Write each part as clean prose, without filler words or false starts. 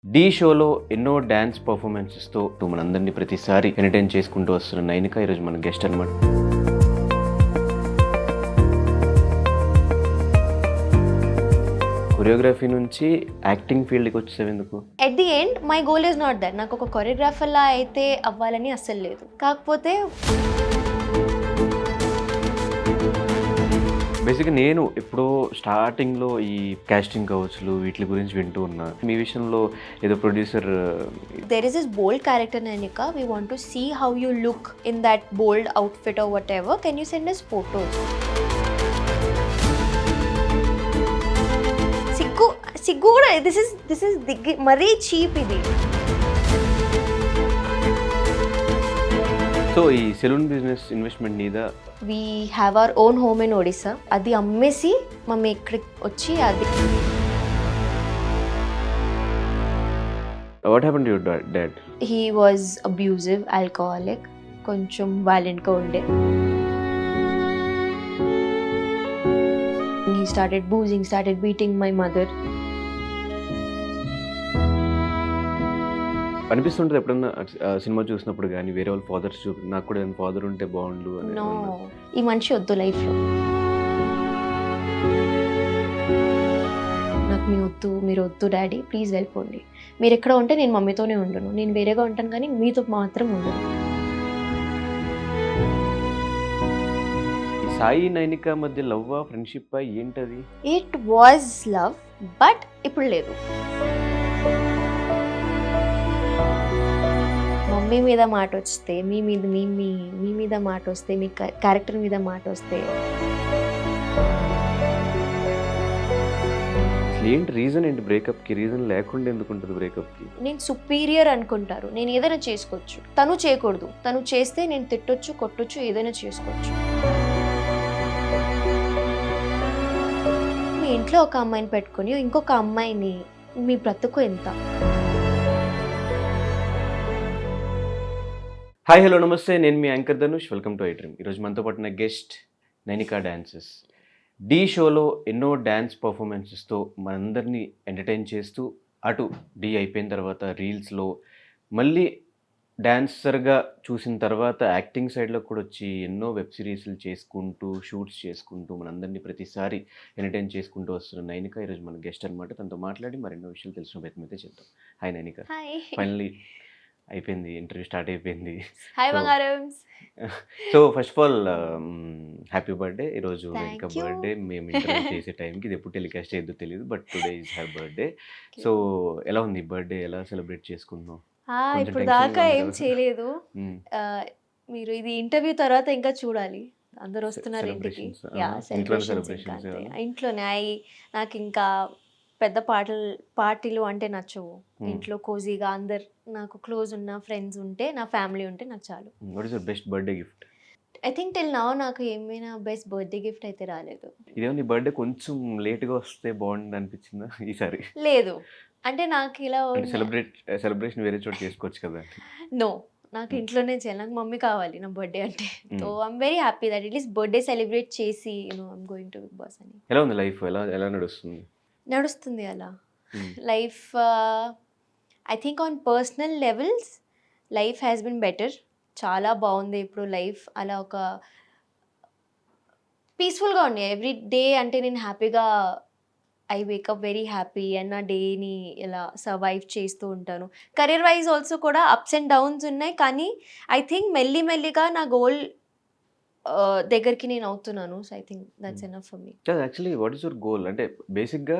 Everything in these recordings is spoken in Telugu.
ఢీ షోలో ఎన్నో డ్యాన్స్ పర్ఫార్మెన్సెస్తో మనందరినీ ప్రతిసారి ఎంటర్టైన్ చేసుకుంటూ వస్తున్న నైనిక ఈరోజు మన గెస్ట్ అనమాట. కొరియోగ్రఫీ నుంచి యాక్టింగ్ ఫీల్డ్కి వచ్చేసావు ఎందుకు? At the end my goal is not that. నాకు ఒక కొరియోగ్రాఫర్లా అయితే అవ్వాలని అస్సలు లేదు. కాకపోతే బేసిక్గా నేను ఎప్పుడో స్టార్టింగ్లో ఈ కాస్టింగ్ కౌచ్లు వీటి గురించి వింటూ ఉన్నా. మీ విషయంలో ఏదో producer there is this bold character Nanika. We want to see how you look in that bold outfit or whatever. Can you send us photos? సిగ్గు కూడా this is మరీ చీప్ ఇది. సో ఈ సెలూన్ బిజినెస్ ఇన్వెస్ట్మెంట్ నీదా? We have our own home in Odisha. అది అమ్మేసి మమ్మీ ఇక్కడికి వచ్చి అది. What happened to your dad? He was abusive, alcoholic, కొంచెం violentగా ఉండే. He started boozing, started beating my mother. అనిపిస్తుంటుంది ఎప్పుడన్నా సినిమా చూసినప్పుడు కానీ వేరే వాళ్ళ ఫాదర్స్ నాకు కూడా ఫాదర్ ఉంటే బాగుండు అని? నో, ఈ మనిషి వద్దు లైఫ్లో. నాకు మీరు వద్దు డాడీ, ప్లీజ్ వెళ్ళిపోండి. మీరు ఎక్కడ ఉంటే నేను మమ్మీతోనే ఉండను, నేను వేరేగా ఉంటాను కానీ మీతో మాత్రం ఉండను. సాయి నైనిక మధ్య లవ్ ఫ్రెండ్షిప్ ఏంటది? ఇట్ వాజ్ లవ్, బట్ ఇప్పుడు లేదు. మమ్మీ మీద మాట వస్తే, మీ మీద మాట వస్తే, మీ క్యారెక్టర్ మీద మాట వస్తే ఏంటి రీజన్? ఏంటి బ్రేకప్కి రీజన్ లేకుండా ఎందుకు ఉంటుంది బ్రేకప్కి? నేను సుపీరియర్ అనుకుంటారు, నేను ఏదైనా చేసుకోవచ్చు, తను చేయకూడదు. తను చేస్తే నేను తిట్టొచ్చు, కొట్టొచ్చు, ఏదైనా చేసుకోవచ్చు. మీ ఇంట్లో ఒక అమ్మాయిని పెట్టుకొని ఇంకొక అమ్మాయిని, మీ బ్రతుకు ఎంత? హాయ్ హలో నమస్తే, నేను మీ anchor Dhanush. Welcome to I dream. ఈరోజు మనతో పాటు గెస్ట్ నైనికా డాన్సెస్. ఢీ షోలో ఎన్నో డ్యాన్స్ పర్ఫార్మెన్సెస్తో మనందరినీ ఎంటర్టైన్ చేస్తూ, అటు ఢీ అయిపోయిన తర్వాత రీల్స్లో మళ్ళీ డాన్సర్గా చూసిన తర్వాత యాక్టింగ్ సైడ్లో కూడా వచ్చి ఎన్నో వెబ్ సిరీస్లు చేసుకుంటూ, షూట్స్ చేసుకుంటూ మనందరినీ ప్రతిసారి ఎంటర్టైన్ చేసుకుంటూ వస్తున్న నైనిక ఈరోజు మన గెస్ట్ అనమాట. తనతో మాట్లాడి మరెన్నో విషయాలు తెలిసిన ప్రయత్నం అయితే చేద్దాం. హాయ్ నైనిక. హాయ్. ఫైనలీ అయిపోయింది, ఇంటర్వ్యూ స్టార్ట్ అయిపోయింది. హాయ్ బంగారమ్స్. So first of all happy birthday. ఈరోజు ఇంకా బర్త్డే మేము ఇంటర్వ్యూ చేసే టైంకి ఇది ఎప్పుడు టెలికాస్ట్ అయ్యేదో తెలియదు, but today is her birthday. So ఎలా ఉంది బర్త్డే? ఎలా సెలబ్రేట్ చేసుకున్నాం? ఇప్పుడు దాకా ఏం చేయలేదు. మీరు ఇది ఇంటర్వ్యూ తర్వాత ఇంకా చూడాలి. అందరు వస్తున్నారు ఇంటికి. ఇంట్లోనే నాకు ఇంకా పెద్ద పార్టీలు అంటే నచ్చవు. ఇంట్లో కోజీగా అందరు నాకు క్లోజ్ ఉన్న ఫ్రెండ్స్ ఉంటే, నా ఫ్యామిలీ ఉంటే నాకు చాలు. What is your best birthday gift? I think till now నాకు ఏమైనా బెస్ట్ బర్త్డే గిఫ్ట్ అయితే రాలేదు. ఇదేమో నీ బర్త్డే కొంచెం లేట్గా వస్తే బాగుంది అనిపించిందా ఈసారి? లేదు, అంటే నాకు ఇలా సెలబ్రేషన్ వేరే చోట చేసుకోవచ్చు కదా. నో, నాకు ఇంట్లోనే చేయాలి. నాకు మమ్మీ కావాలి నా బర్త్డే అంటే. So I'm very happy that at least birthday celebrate చేసి I'm going to Bigg Boss అని. ఎలా ఉంది లైఫ్? ఎలా నడుస్తుంది అలా life? I think on personal levels life has been better. చాలా బాగుంది ఇప్పుడు లైఫ్. అలా ఒక పీస్ఫుల్గా ఉంది ఎవ్రీ డే. అంటే నేను హ్యాపీగా I wake up very happy and నా డేని ఇలా సర్వైవ్ చేస్తూ ఉంటాను. కెరీర్ వైజ్ ఆల్సో కూడా అప్స్ అండ్ డౌన్స్ ఉన్నాయి, కానీ ఐ థింక్ మెల్లిగా నా గోల్ దగ్గరికి నేను అవుతున్నాను. So I think that's enough for me. Actually what is your goal? అంటే బేసిక్గా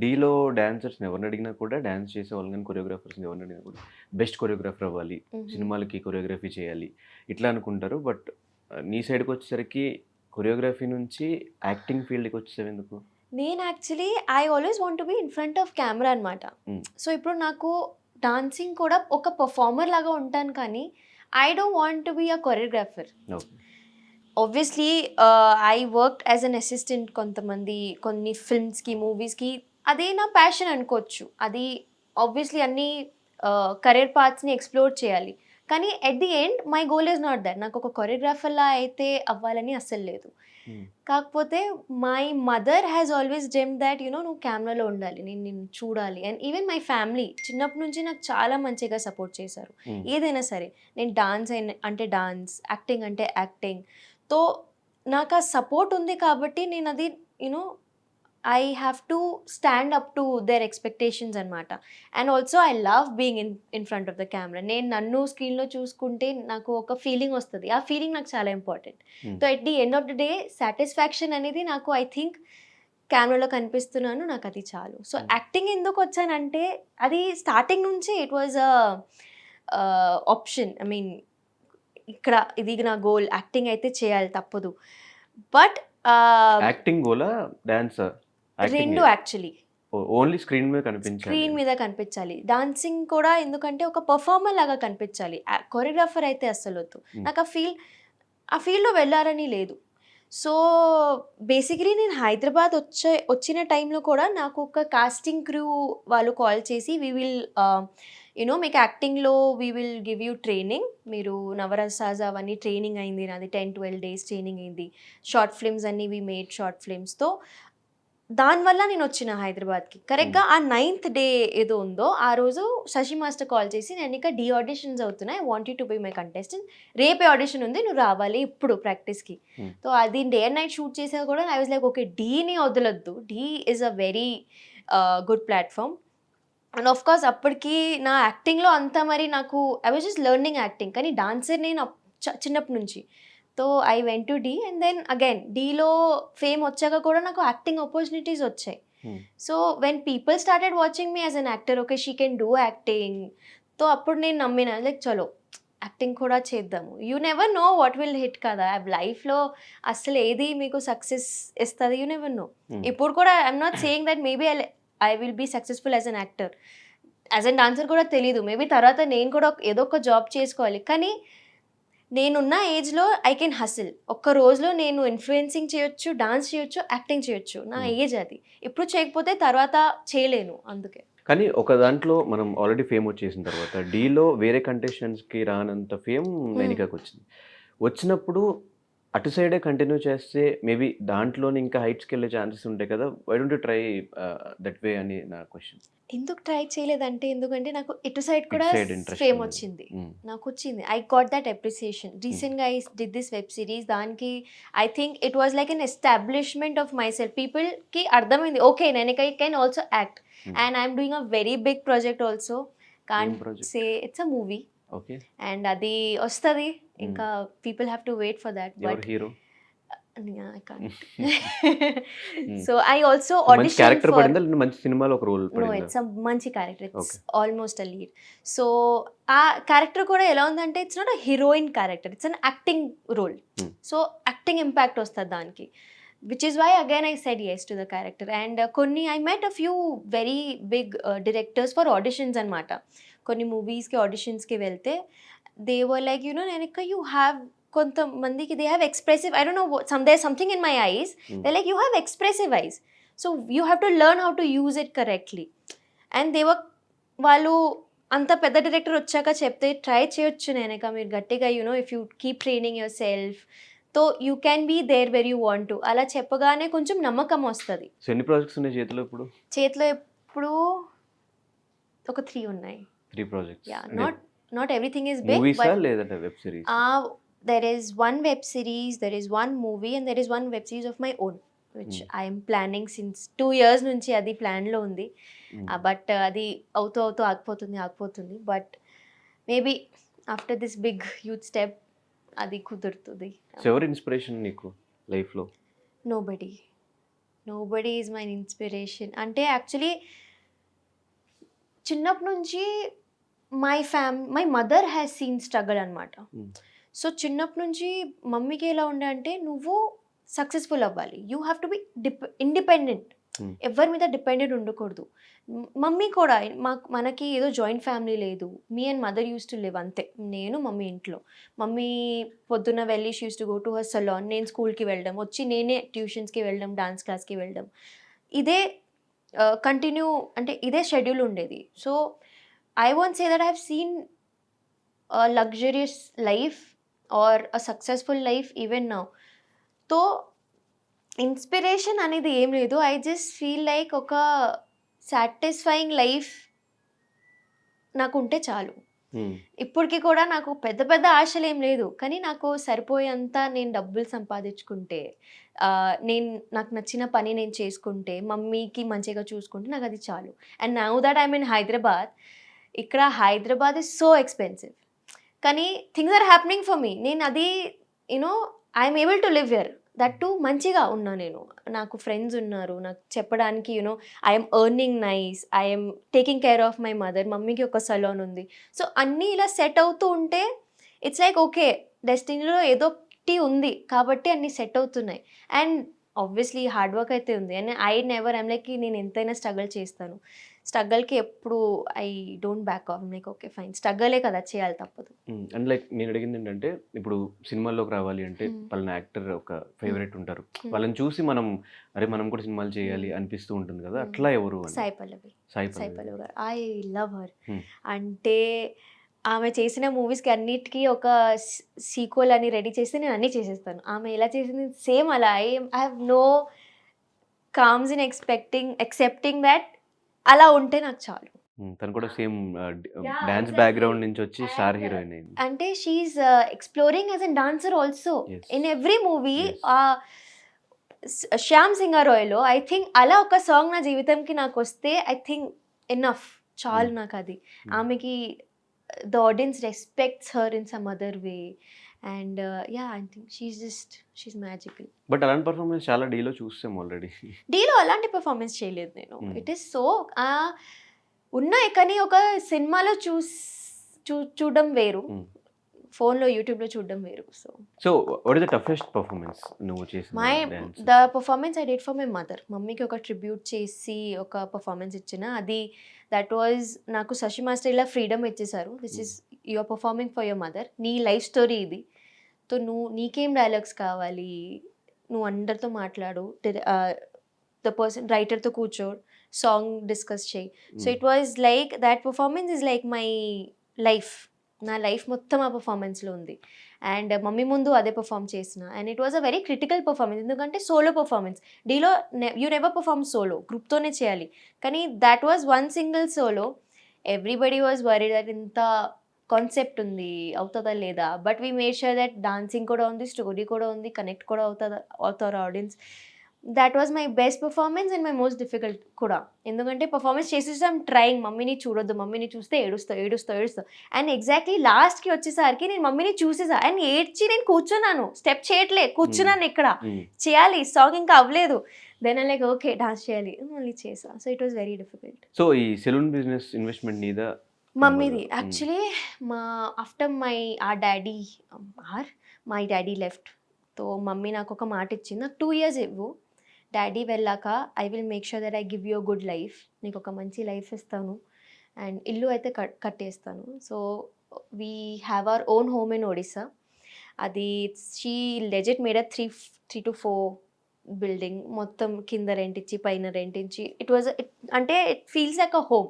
డీలో డాన్సర్స్ని ఎవరిని అడిగినా కూడా, డాన్స్ చేసే వాళ్ళు కానీ కొరియోగ్రాఫర్స్ని ఎవరిని అడిగినా కూడా బెస్ట్ కొరియోగ్రాఫర్ అవ్వాలి, సినిమాలకి కొరియోగ్రఫీ చేయాలి ఇట్లా అనుకుంటారు. బట్ నీ సైడ్కి వచ్చేసరికి కొరియోగ్రఫీ నుంచి యాక్టింగ్ ఫీల్డ్కి వచ్చేసావు ఎందుకు? నేను actually I always want to be in front of camera అనమాట. సో ఇప్పుడు నాకు డాన్సింగ్ కూడా ఒక పర్ఫార్మర్ లాగా ఉంటాను, కానీ I don't want to be a choreographer. Obviously I work as an assistant కొన్ని ఫిల్మ్స్కి, మూవీస్కి. అదే నా ప్యాషన్ అనుకోవచ్చు. అది ఆబ్వియస్లీ అన్ని కెరీర్ పాత్స్ని ఎక్స్ప్లోర్ చేయాలి, కానీ at the end my goal is not that. నాకు ఒక కొరియోగ్రాఫర్లా అయితే అవ్వాలని అస్సలు లేదు. కాకపోతే my mother has always dream that నువ్వు కెమెరాలో ఉండాలి, నేను నిన్ను చూడాలి. అండ్ ఈవెన్ మై ఫ్యామిలీ చిన్నప్పటి నుంచి నాకు చాలా మంచిగా సపోర్ట్ చేశారు. ఏదైనా సరే, నేను డాన్స్ అంటే డాన్స్, యాక్టింగ్ అంటే యాక్టింగ్. తో నాకు ఆ సపోర్ట్ ఉంది కాబట్టి నేను అది I have to stand up to their expectations అనమాట. And also I love being in front of the camera. నేను నన్ను స్క్రీన్లో చూసుకుంటే నాకు ఒక ఫీలింగ్ వస్తుంది. ఆ ఫీలింగ్ నాకు చాలా important. So at the end of the day satisfaction అనేది నాకు ఐ థింక్ కెమెరాలో కనిపిస్తున్నాను, నాకు అది చాలు. సో యాక్టింగ్ ఎందుకు వచ్చానంటే అది స్టార్టింగ్ నుంచి it was option. I mean ఇక్కడ ఇది నా గోల్, యాక్టింగ్ అయితే చేయాలి తప్పదు. బట్ యాక్టింగ్ గోలా డాన్స్ రెండు యాక్చువల్లీ ఓన్లీ స్క్రీన్ మీద కనిపించాలి, స్క్రీన్ మీద కనిపించాలి. డాన్సింగ్ కూడా ఎందుకంటే ఒక పర్ఫార్మర్ లాగా కనిపించాలి. కొరియోగ్రాఫర్ అయితే అస్సలు వద్దు. నాకు ఆ ఫీల్డ్లో వెళ్ళాలని లేదు. సో బేసికలీ నేను హైదరాబాద్ వచ్చిన టైంలో కూడా నాకు ఒక కాస్టింగ్ క్రూ వాళ్ళు కాల్ చేసి వీ విల్ మీకు యాక్టింగ్లో we will give you training, మీరు నవరసాజ్ అవన్నీ ట్రైనింగ్ అయింది నాది, 10-12 days ట్రైనింగ్ అయింది. షార్ట్ ఫిల్మ్స్ అన్నీ వీ మేడ్ షార్ట్ ఫిల్మ్స్తో. దానివల్ల నేను వచ్చిన హైదరాబాద్కి. కరెక్ట్గా ఆ 9th day ఏదో ఉందో ఆ రోజు శశి మాస్టర్ కాల్ చేసి, నేను ఇంకా డీ ఆడిషన్స్ అవుతున్నాయి, I want you to be my contestant, రేపే ఆడిషన్ ఉంది, నువ్వు రావాలి ఇప్పుడు ప్రాక్టీస్కి. సో అది డే అండ్ నైట్ షూట్ చేసేది కూడా ఐ వాజ్ లైక్ ఓకే, డీని వదలొద్దు, Dhee is a very good platform. And of course అప్పటికి నా యాక్టింగ్లో అంతా మరి నాకు I was just learning acting, కానీ డాన్సర్ నేను చిన్నప్పటి నుంచి. So I went to Dhee and then again డీలో ఫేమ్ వచ్చాక కూడా నాకు యాక్టింగ్ ఆపర్చునిటీస్ వచ్చాయి. So when people started watching me as an actor, okay she can do acting, so అప్పుడు నేను నమ్మిన లైక్ చలో యాక్టింగ్ కూడా చేద్దాము. You never know what will hit కదా లైఫ్లో, అసలు ఏది మీకు సక్సెస్ ఇస్తుంది, యూ నెవర్ నో. ఇప్పుడు కూడా I'm not saying that maybe I will be successful as an actor, as an dancer కూడా తెలీదు. మేబీ తర్వాత నేను కూడా ఏదో ఒక జాబ్ చేసుకోవాలి, కానీ నేనున్న ఏజ్లో ఐ కెన్ హసిల్. ఒక్క రోజులో నేను ఇన్ఫ్లుయెన్సింగ్ చేయొచ్చు, డాన్స్ చేయొచ్చు, యాక్టింగ్ చేయొచ్చు. నా ఏజ్ అది. ఇప్పుడు చేయకపోతే తర్వాత చేయలేను. అందుకే. కానీ ఒక దాంట్లో మనం ఆల్రెడీ ఫేమ్ వచ్చేసిన తర్వాత డీలో వేరే కంటెస్టెంట్స్కి రానంత ఫేమ్ నైనికాకి వచ్చింది. వచ్చినప్పుడు అటు సైడే కంటిన్యూ చేస్తే మేబీ దాంట్లోనే ఇంకా హైట్స్కి వెళ్ళే ఛాన్సెస్ ఉంటాయి కదా, why don't you try that way అని నా క్వశ్చన్. ఎందుకు ట్రై చేయలేదంటే, ఎందుకంటే నాకు ఇటు సైడ్ కూడా side interest ఫేమ్ ఉంది. వచ్చింది. నాకు వచ్చింది. I got that appreciation. రీసెంట్గా I did this web series. దానికి I think it was like an establishment of my self. పీపుల్కి అర్థమైంది, ఓకే నేను I can also act and I'm doing a very big project also. Can't say it's a movie okay, and అది వస్తుంది. ఇంకా people have to wait for that. But hero I can't. So I also మంచి auditioned క్యారెక్టర్ for. పడిందా లేదా మంచి సినిమాలో ఒక రోల్ No, పడిందా? it's a మంచి character. It's Okay. Almost a lead. So ఆ క్యారెక్టర్ కూడా ఎలా ఉందంటే it's not a heroine character, it's an acting role. So acting impact వస్తుంది దానికి, which is why again I said yes to the character. And కొన్ని I met a few very big directors for auditions అనమాట. కొన్ని మూవీస్కి ఆడిషన్స్కి వెళ్తే దే వర్ లైక్ నేను ఇక్కడ యూ హ్యావ్, కొంతమందికి they have expressive, I don't know, there something in my eyes, they like you have expressive eyes, so you have to learn how to use it correctly. And వాళ్ళు అంత పెద్ద డైరెక్టర్ వచ్చాక చెప్తే ట్రై చేయొచ్చు నేనక, మీరు గట్టిగా if you keep training your self తో you can be there where you want to, అలా చెప్పగానే కొంచెం నమ్మకం వస్తుంది. సో ఎన్ని ప్రాజెక్ట్స్ ఉన్నాయి చేతిలో ఇప్పుడు? చేతిలో ఇప్పుడు ఒక 3 ఉన్నాయి. 3 projects. Yeah, not everything is big, మూవీసా బట్ లేదంటే web series? there is one web series, there is one movie, and there is one web series of my own, which I am planning since 2 years నుంచి. అది ప్లాన్లో ఉంది, బట్ అది అవుతూ ఆగిపోతుంది. But maybe after this big huge step అది కుదురుతుంది. సో ఎవరు ఇన్స్పిరేషన్ నీకు లైఫ్లో? Nobody is my inspiration. అంటే యాక్చువల్లీ చిన్నప్పటి నుంచి my mother has seen struggle అనమాట. సో చిన్నప్పటి నుంచి మమ్మీకి ఎలా ఉండే అంటే, నువ్వు సక్సెస్ఫుల్ అవ్వాలి, you have to be independent, ఎవరి మీద డిపెండెంట్ ఉండకూడదు. మమ్మీ కూడా మనకి ఏదో జాయింట్ ఫ్యామిలీ లేదు. Me and mother use to live అంతే, నేను మమ్మీ ఇంట్లో. మమ్మీ పొద్దున్న వెళ్ళి she use to go to her salon, నేను స్కూల్కి వెళ్ళడం, వచ్చి నేనే ట్యూషన్స్కి వెళ్ళడం, డాన్స్ క్లాస్కి వెళ్ళడం, ఇదే కంటిన్యూ, అంటే ఇదే షెడ్యూల్ ఉండేది. So I want say that I have seen luxurious life or a successful life even now. So inspiration అనేది ఏం లేదు. ఐ జస్ట్ ఫీల్ లైక్ ఒక సాటిస్ఫైయింగ్ లైఫ్ నాకుంటే చాలు. ఇప్పటికి కూడా నాకు పెద్ద పెద్ద ఆశలేం లేదు. కానీ నాకు సరిపోయేంత నేను డబ్బులు సంపాదించుకుంటే, నాకు నచ్చిన పని నేను చేసుకుంటే, మమ్మీకి మంచిగా చూసుకుంటే నాకది చాలు. And now that I'm in Hyderabad, ఇక్కడ హైదరాబాద్ ఈజ్ సో ఎక్స్‌పెన్సివ్. కానీ things are happening for me. నేను అది I'm able to live here. That too మంచిగా ఉన్నా నేను. నాకు ఫ్రెండ్స్ ఉన్నారు. నాకు చెప్పడానికి I'm earning nice. I'm taking care of my mother. మమ్మీకి ఒక సలూన్ ఉంది. సో అన్నీ ఇలా సెట్ అవుతూ ఉంటే ఇట్స్ లైక్ ఓకే, డెస్టినీలో ఏదో ఒకటి ఉంది కాబట్టి అన్నీ సెట్ అవుతున్నాయి. అండ్ ఆబ్వియస్లీ హార్డ్ వర్క్ అయితే ఉంది. అండ్ ఐఎమ్ లైక్ నేను ఎంతైనా స్ట్రగుల్ చేస్తాను. స్ట్రగల్కి ఎప్పుడు I don't back off. Like okay fine, స్ట్రగలే కదా, చేయాలి, తప్పదు. అండ్ లైక్ నేను అడిగింది ఏంటంటే, ఇప్పుడు సినిమాల్లోకి రావాలి అంటే పలానా యాక్టర్ ఒక ఫేవరెట్ ఉంటారు. వాళ్ళని చూసి మనం కూడా సినిమాలు చేయాలి అనిపిస్తూ ఉంటుంది కదా, అట్లా ఎవరు? సాయి పల్లవి. సాయి సాయి పల్లవి పల్లవి గారు, ఐ లవ్ హర్. Hmm. అంటే ఆమె చేసిన మూవీస్కి అన్నిటికీ ఒక సీక్వెల్ అని రెడీ చేస్తే నేను అన్నీ చేసేస్తాను. ఆమె ఎలా చేసింది సేమ్ అలా. I have no qualms in accepting that అలా ఉంటే నాకు చాలు. తను కూడా సేమ్ డాన్స్ బ్యాక్గ్రౌండ్ నుంచి వచ్చి స్టార్ హీరోయిన్ అయింది. అంటే she's exploring as a dancer also Yes. In every movie. Yes. Shyam సింగారాయ్లో ఐ థింక్ అలా ఒక సాంగ్ నా జీవితంకి నాకు వస్తే ఐ థింక్ ఎనఫ్, చాలు నాకు అది. ఆమెకి the audience respects her in some other way. And I think she is magical. But అలాంటి పర్ఫార్మెన్స్ చాలా డీలో చూసాం ఆల్రెడీ. డీలో అలాంటి పర్ఫార్మెన్స్ చేయలేదు నేను. Hmm. ఇట్ ఈస్ సో ఉన్నాయి కానీ ఒక సినిమాలో చూడడం వేరు, ఫోన్లో యూట్యూబ్లో చూడడం వేరు. So what is the toughest performance నువ్వు చేసిన dance? The performance I did for my mother. మమ్మీకి ఒక ట్రిబ్యూట్ చేసి ఒక పర్ఫార్మెన్స్ ఇచ్చిన. అది దట్ వాజ్ నాకు శశి మాస్టర్ ఇలా ఫ్రీడమ్ ఇచ్చేసారు. This is you're performing for your mother. నీ లైఫ్ స్టోరీ ఇది. సో నీకేం డైలాగ్స్ కావాలి, నువ్వు అందరితో మాట్లాడు, ద పర్సన్ రైటర్తో కూర్చో, సాంగ్ డిస్కస్ చేయి. So it was like that performance is like my life. నా లైఫ్ మొత్తం ఆ పర్ఫార్మెన్స్లో ఉంది. అండ్ మమ్మీ ముందు అదే పర్ఫామ్ చేసిన. And it was a very critical performance, ఎందుకంటే సోలో పర్ఫార్మెన్స్. డీలో యూ నెవర్ పర్ఫామ్ సోలో, గ్రూప్తోనే చేయాలి. కానీ that was one single solo. Everybody was worried that ఇంత కాన్సెప్ట్ ఉంది, అవుతుందా లేదా. But we made sure that dancing కూడా ఉంది, స్టోరీ కూడా ఉంది, కనెక్ట్ కూడా అవుతారు audience. That was my best performance and my most difficult కూడా. ఎందుకంటే పర్ఫార్మెన్స్ చేసేసాం ట్రయింగ్, మమ్మీని చూడొద్దు, మమ్మీని చూస్తే ఏడుస్తావు. అండ్ ఎగ్జాక్ట్లీ లాస్ట్కి వచ్చేసరికి నేను మమ్మీని చూసేసా అండ్ ఏడ్చి నేను కూర్చున్నాను. స్టెప్ చేయట్లే, కూర్చున్నాను ఇక్కడ, చేయాలి, సాంగ్ ఇంకా అవ్వలేదు. దెన్ లైక్ ఓకే డాన్స్ చేయాలి, మళ్ళీ చేసా. So it was very difficult. So ఈ సెలూన్ బిజినెస్ ఇన్వెస్ట్మెంట్ నీదా? మమ్మీది actually. After my daddy left, తో మమ్మీ నాకు ఒక మాట ఇచ్చింది, నాకు 2 years ఇవ్వు, డాడీ వెళ్ళాక I will make sure that I give you good life, నీకు ఒక మంచి లైఫ్ ఇస్తాను అండ్ ఇల్లు అయితే కట్టేస్తాను. So we have our own home in Odisha. అది షీ లెజెట్ మేడ్ 3 to 4 బిల్డింగ్, మొత్తం కింద రెంట్ ఇచ్చి పైన రెంట్ ఇచ్చి. అంటే it feels like a home.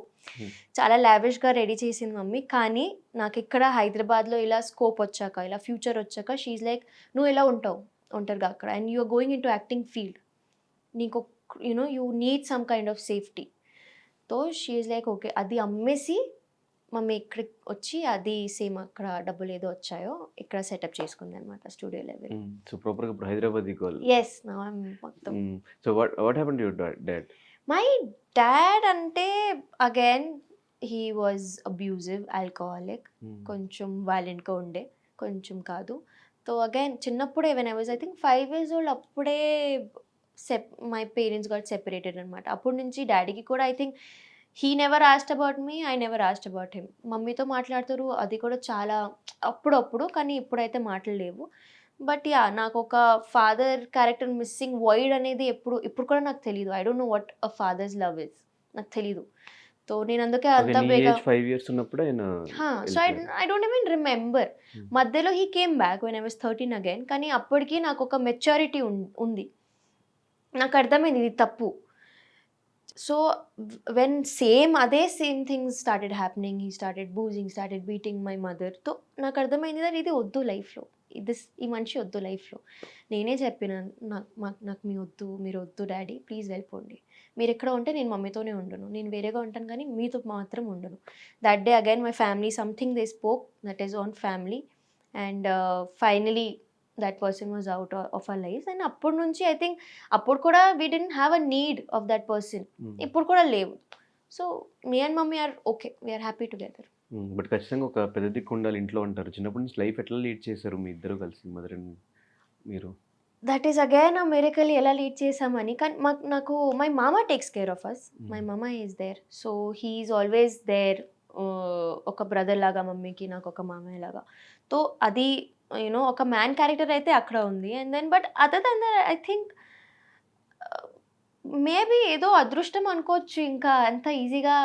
చాలా లావిష్గా రెడీ చేసింది మమ్మీ. కానీ నాకు ఇక్కడ హైదరాబాద్లో ఇలా స్కోప్ వచ్చాక, ఇలా ఫ్యూచర్ వచ్చాక షీఈ్ లైక్, నువ్వు ఎలా ఉంటావు ఒంటరిగా అక్కడ, and you are going into acting field, నీకు you need some kind of safety. తో షీఈ్ లైక్ ఓకే, అది అమ్మేసి మమ్మీ ఇక్కడికి వచ్చి అది సేమ్ అక్కడ డబ్బులు ఏదో వచ్చాయో ఇక్కడ సెటప్ చేసుకుంది అనమాట, స్టూడియో లెవెల్. సో ప్రాపర్గా ఇప్పుడు హైదరాబాద్ ఈక్వల్. ఎస్, నా మొత్తం. So what happened to your dad? My dad అంటే again he was abusive, alcoholic, కొంచెం వైలెంట్గా ఉండే, కొంచెం కాదు. సో అగైన్ చిన్నప్పుడే when I was I think 5 years old, అప్పుడే మై పేరెంట్స్ గాట్ సెపరేటెడ్ అనమాట. అప్పటి నుంచి డాడీకి కూడా I think he never asked about me, I never asked about him. మమ్మీతో మాట్లాడుతారు, అది కూడా చాలా అప్పుడప్పుడు, కానీ ఇప్పుడైతే మాటలు లేవు. బట్ నాకు ఒక ఫాదర్ క్యారెక్టర్ మిస్సింగ్ వైడ్ అనేది ఇప్పుడు కూడా నాకు తెలియదు. I don't know what a fathers love is, నాకు తెలీదు. సో నేను అందుకే అంత బేగా 5 years ఉన్నప్పుడు ఆయన. So I don't even remember. మధ్యలో he came back when I was 13 again. కానీ అప్పటికి నాకు ఒక మెచ్యూరిటీ ఉంది, నాకు అర్థమైంది ఇది తప్పు. సో వెన్ అదే same things started happening, he started boozing, started beating my mother. తో నాకు అర్థమైంది దట్ ఇది వద్దు లైఫ్లో. ఈ మనిషి వద్దు లైఫ్లో. నేనే చెప్పిన నాకు మీరు వద్దు డాడీ, ప్లీజ్ వెళ్ళిపోండి. మీరు ఎక్కడ ఉంటే నేను మమ్మీతోనే ఉండను, నేను వేరేగా ఉంటాను కానీ మీతో మాత్రం ఉండను. That day again my family something they spoke that is on family and finally that person was out of our life. And అప్పటి నుంచి ఐ థింక్ అప్పుడు కూడా we didn't have a need of that person. ఇప్పుడు కూడా లేవు. So me and mummy are okay, we're happy together. But ఖచ్చితంగా ఒక పెద్ద దిక్కు ఉండాలి ఇంట్లో అంటారు. చిన్నప్పటి నుంచి లైఫ్ ఎట్లా లీడ్ చేశారు మీ ఇద్దరు కలిసి, మదర్ అండ్ మీరు? దట్ ఈస్ అగైన్ ఆ మిరకల్ ఎలా లీడ్ చేసామని. కానీ నాకు మై మామ takes care of us. My మామ is there, so he is always there. ఒక బ్రదర్ లాగా మమ్మీకి, నాకు ఒక మామయ్య లాగా. సో అది యూనో ఒక మ్యాన్ క్యారెక్టర్ అయితే అక్కడ ఉంది. And then but other than that I think maybe ఏదో అదృష్టం అనుకోవచ్చు. ఇంకా అంత ఈజీగా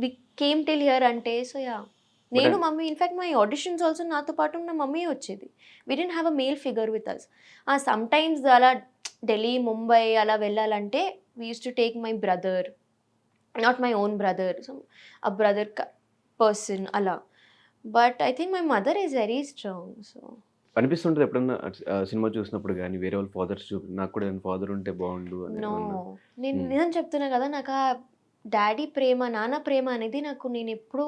వి కేమ్ టిల్ హియర్ అంటే. సో యా, నేను mummy in fact my auditions also నాతో పాటు నా మమ్మీ వచ్చేది. We didn't have a male figure with us. Sometimes అలా ఢిల్లీ, ముంబై అలా వెళ్ళాలంటే we use to take my brother, not my own brother, so a brother person అలా. But I think my mother is very strong. So అనిపిస్తుంటుంది ఎప్పుడన్నా సినిమా చూసినప్పుడు కానీ వేరే వాళ్ళ ఫాదర్స్ నాకు కూడా ఫాదర్ ఉంటే బాగుండు అని నో, ఏమన్నా? నేను నిజం చెప్తున్నా కదా, నాకు ఆ డాడీ ప్రేమ, నాన్న ప్రేమ అనేది నేను ఎప్పుడూ